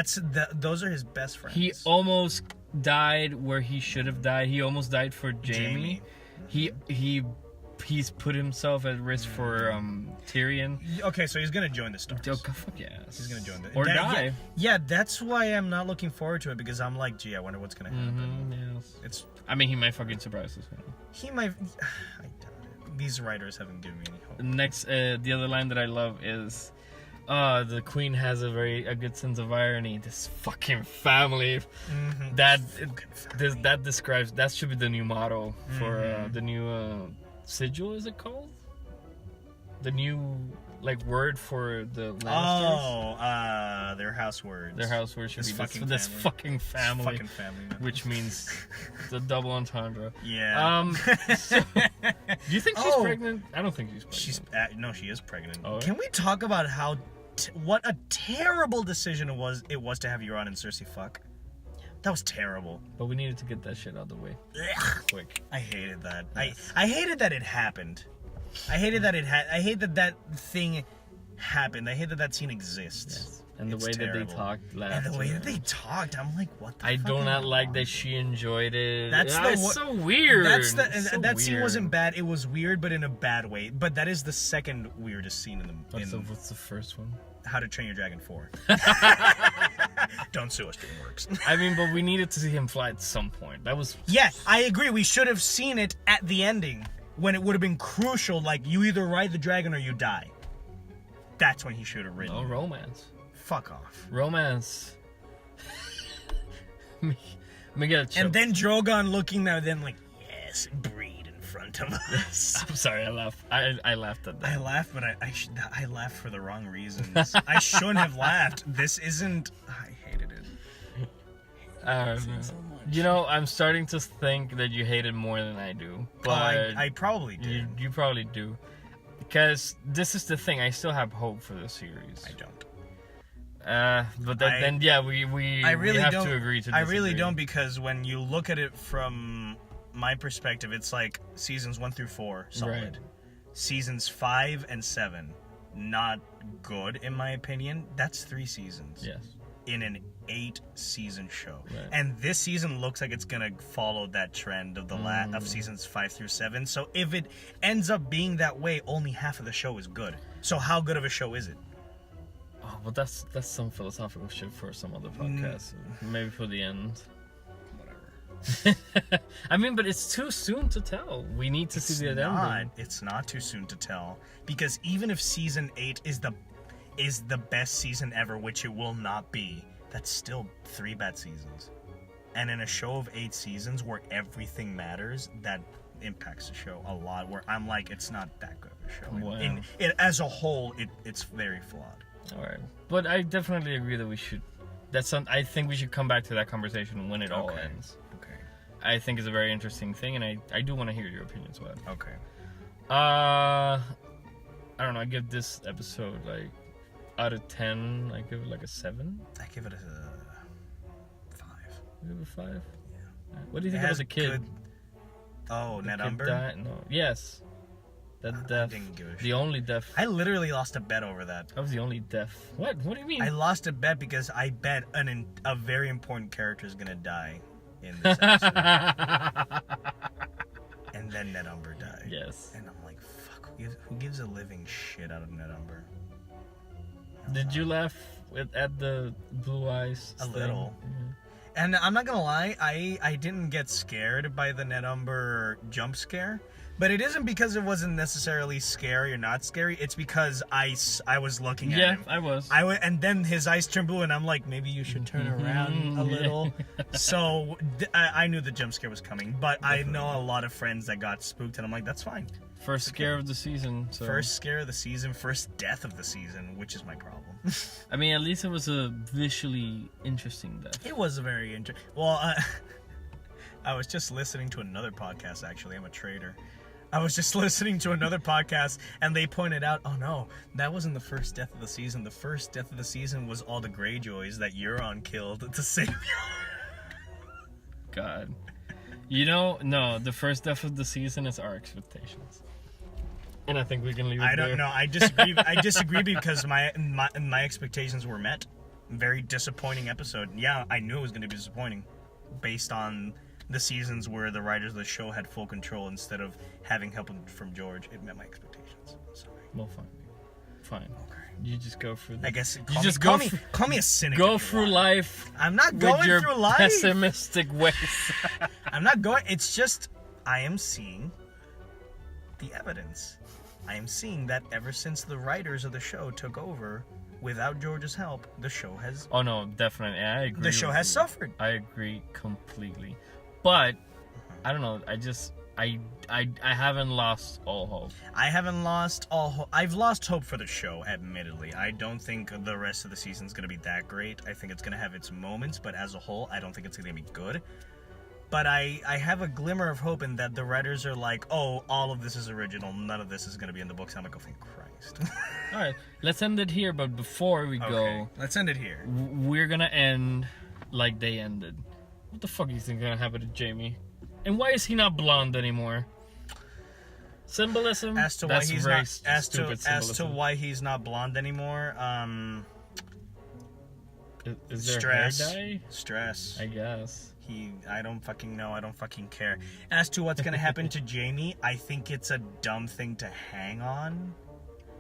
Those are his best friends. He almost died where he should have died. He almost died for Jaime. He's put himself at risk for Tyrion. Okay, so he's gonna join the Starks. Oh, fuck yes. He's gonna join the or die. Yeah, that's why I'm not looking forward to it because I'm like, gee, I wonder what's gonna happen. Yes. I mean, he might fucking surprise us. He might. I doubt it. These writers haven't given me any hope. Next, the other line that I love is. The queen has a good sense of irony. This fucking family. That describes. That should be the new motto for the new sigil. Is it called? The new word for the Lannisters. Oh, their house words. Their house words should be this fucking family. Which means the double entendre. Yeah. So, do you think she's pregnant? I don't think she's pregnant. No, she is pregnant. Oh, Can we talk about what a terrible decision it was to have Euron and Cersei fuck? That was terrible. But we needed to get that shit out of the way. Quick. I hated that. Yes. I hated that it happened. I hated that I hate that thing happened. I hate that scene exists. Yes. And the way that they talked last. And the way that they talked, I'm like, what the I fuck? do not like that she enjoyed it. It's so weird. That scene wasn't bad. It was weird, but in a bad way. But that is the second weirdest scene in the. What's the first one? How to Train Your Dragon 4. Don't sue us, DreamWorks. I mean, but we needed to see him fly at some point. That was. Yeah, I agree. We should have seen it at the ending when it would have been crucial. Like, you either ride the dragon or you die. That's when he should have ridden. Oh, romance. Fuck off. Romance. Miguel, and then Drogon looking there, then like, yes, breed in front of us. I'm sorry, I laughed. I laughed at that. I laughed, but I laughed for the wrong reasons. I shouldn't have laughed. This isn't. I hated it. So you know, I'm starting to think that you hate it more than I do. But I probably do. You probably do. Because this is the thing, I still have hope for the series. I don't. But then we have to agree to disagree. I really don't, because when you look at it from my perspective, it's like seasons 1 through 4 solid. Right. Seasons 5 and 7 not good in my opinion, that's 3 seasons. Yes. In an 8-season show. Right. And this season looks like it's gonna follow that trend of the of seasons 5 through 7. So if it ends up being that way, only half of the show is good. So how good of a show is it? Oh, but that's some philosophical shit for some other podcast. Maybe for the end. Whatever. I mean, but it's too soon to tell. We need to see the ending. It's not too soon to tell, because even if season 8 is the best season ever, which it will not be, that's still 3 bad seasons. And in a show of 8 seasons where everything matters, that impacts the show a lot, where I'm like, it's not that good of a show. Wow. As a whole, it's very flawed. All right, but I definitely agree that we should. I think we should come back to that conversation when it all ends. Okay. I think it's a very interesting thing, and I do want to hear your opinions about it. Okay. I don't know. I give this episode like out of 10. I give it like a 7. I give it a 5. You give it a 5? Yeah. What do you think as a kid? Good... Oh, Ned Umber? No. Yes. That death. I didn't give a shit. The only death. I literally lost a bet over that. That was the only death. What? What do you mean? I lost a bet because I bet a very important character is gonna die in this episode. And then Ned Umber died. Yes. And I'm like, fuck, who gives a living shit out of Ned Umber? Did you laugh at the blue eyes? A little. Mm-hmm. And I'm not gonna lie, I didn't get scared by the Ned Umber jump scare. But it isn't because it wasn't necessarily scary or not scary. It's because I was looking at him. Yeah, I was. And then his eyes turned blue, and I'm like, maybe you should turn around a little. So I knew the jump scare was coming. But definitely. I know a lot of friends that got spooked, and I'm like, that's fine. First scare of the season. So. First scare of the season, first death of the season, which is my problem. I mean, at least it was a visually interesting death. It was a very interesting. Well, I was just listening to another podcast, actually. I'm a trader. I was just listening to another podcast, and they pointed out, oh no, that wasn't the first death of the season. The first death of the season was all the Greyjoys that Euron killed to save God. You know, no, the first death of the season is our expectations. And I think we can leave it there. I don't know. I disagree. I disagree because my expectations were met. Very disappointing episode. Yeah, I knew it was going to be disappointing based on the seasons where the writers of the show had full control instead of having help from George. It met my expectations. Sorry. Well, fine. Okay. You just go through. I guess call me a cynic. Go through life. I'm not going through life. Pessimistic ways. I'm not going. It's just I am seeing the evidence. I am seeing that ever since the writers of the show took over, without George's help, the show has. Oh no, definitely. I agree. The show has suffered. I agree completely. But I don't know. I haven't lost all hope. I haven't lost all hope. I've lost hope for the show, admittedly. I don't think the rest of the season's going to be that great. I think it's going to have its moments, but as a whole, I don't think it's going to be good. But I have a glimmer of hope in that the writers are like, oh, all of this is original. None of this is going to be in the books. I'm like, oh, thank Christ. All right, let's end it here. But before we go, let's end it here. We're going to end like they ended. What the fuck do you think is going to happen to Jamie? And why is he not blonde anymore? Symbolism? As to why he's not as to why he's not blonde anymore, is there stress. Hair dye? Stress. I guess. I don't fucking know. I don't fucking care. As to what's gonna happen to Jamie, I think it's a dumb thing to hang on.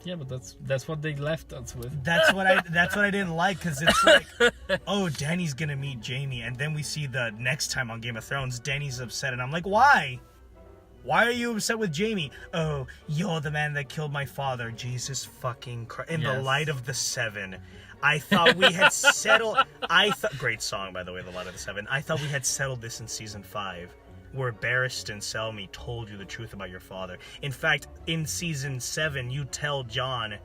Yeah, but that's what they left us with. That's what I didn't like, because it's like, oh, Dany's gonna meet Jamie, and then we see the next time on Game of Thrones, Dany's upset, and I'm like, why? Why are you upset with Jamie? Oh, you're the man that killed my father. Jesus fucking Christ. In the light of the seven. I thought we had settled... Great song, by the way, The Light of the Seven. I thought we had settled this in Season 5, where Barristan Selmy told you the truth about your father. In fact, in Season 7, you tell Jon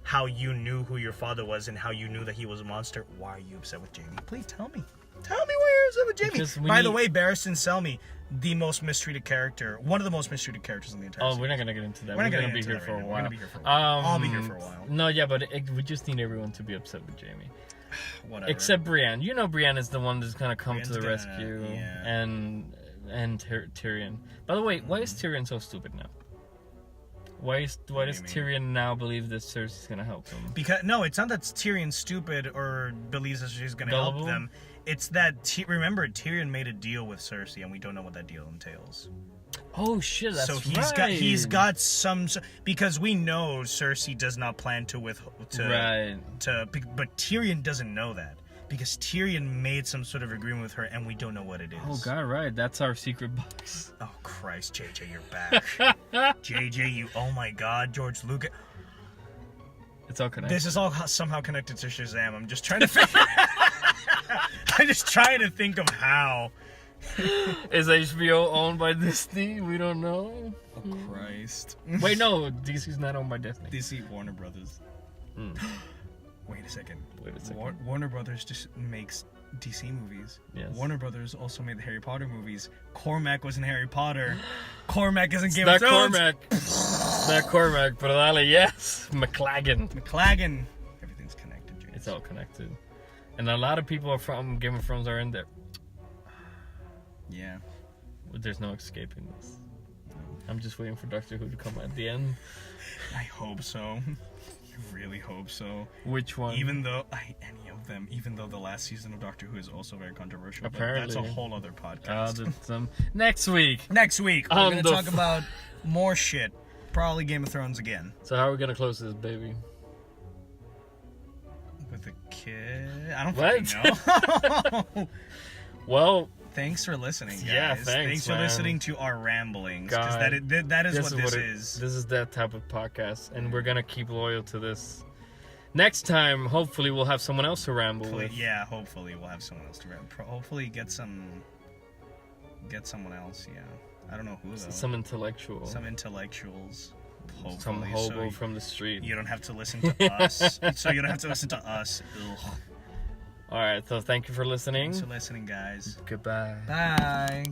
how you knew who your father was and how you knew that he was a monster. Why are you upset with Jamie? Please tell me. Tell me why you're upset with Jamie. By the way, Barristan Selmy, the most mistreated character, one of the most mistreated characters in the entire series. We're not going to get into that. We're going to be here for a while. I'll be here for a while. No, yeah, but we just need everyone to be upset with Jamie. Whatever. Except Brienne. You know Brienne is the one that's going to come to the rescue. And Tyrion. By the way, why is Tyrion so stupid now? Why does Tyrion now believe that Cersei's gonna help him? Because no, it's not that Tyrion's stupid or believes that she's gonna help them. It's that remember Tyrion made a deal with Cersei, and we don't know what that deal entails. Oh shit! That's so right. He's got some because we know Cersei does not plan to but Tyrion doesn't know that. Because Tyrion made some sort of agreement with her, and we don't know what it is. Oh, God, right. That's our secret box. Oh, Christ, JJ, you're back. JJ, oh my God, George Lucas. It's all connected. This is all somehow connected to Shazam. I'm just trying to think of how. Is HBO owned by Disney? We don't know. Oh, Christ. Wait, no. DC's not owned by Disney. DC, Warner Brothers. Wait a second. Warner Brothers just makes DC movies. Yes. Warner Brothers also made the Harry Potter movies. Cormac was in Harry Potter. Cormac isn't Game of Thrones. Not Cormac, but yes. McLagan. Everything's connected, James. It's all connected. And a lot of people from Game of Thrones are in there. Yeah. There's no escaping this. I'm just waiting for Doctor Who to come at the end. I hope so. I really hope so. Which one? Any of them. Even though the last season of Doctor Who is also very controversial. Apparently. But that's a whole other podcast. Next week. We're going to talk about more shit. Probably Game of Thrones again. So how are we going to close this, baby? With a kid? I don't fucking know. Well... Thanks for listening, guys. Yeah, thanks for listening to our ramblings. Because that is what this is. This is that type of podcast. And we're going to keep loyal to this. Next time, hopefully, we'll have someone else to ramble with. Yeah, hopefully we'll have someone else to ramble. Hopefully get someone else, yeah. I don't know who, though. Some intellectuals. Hopefully. Some hobo from the street. You don't have to listen to us. Ugh. All right, so thank you for listening. Thanks for listening, guys. Goodbye. Bye.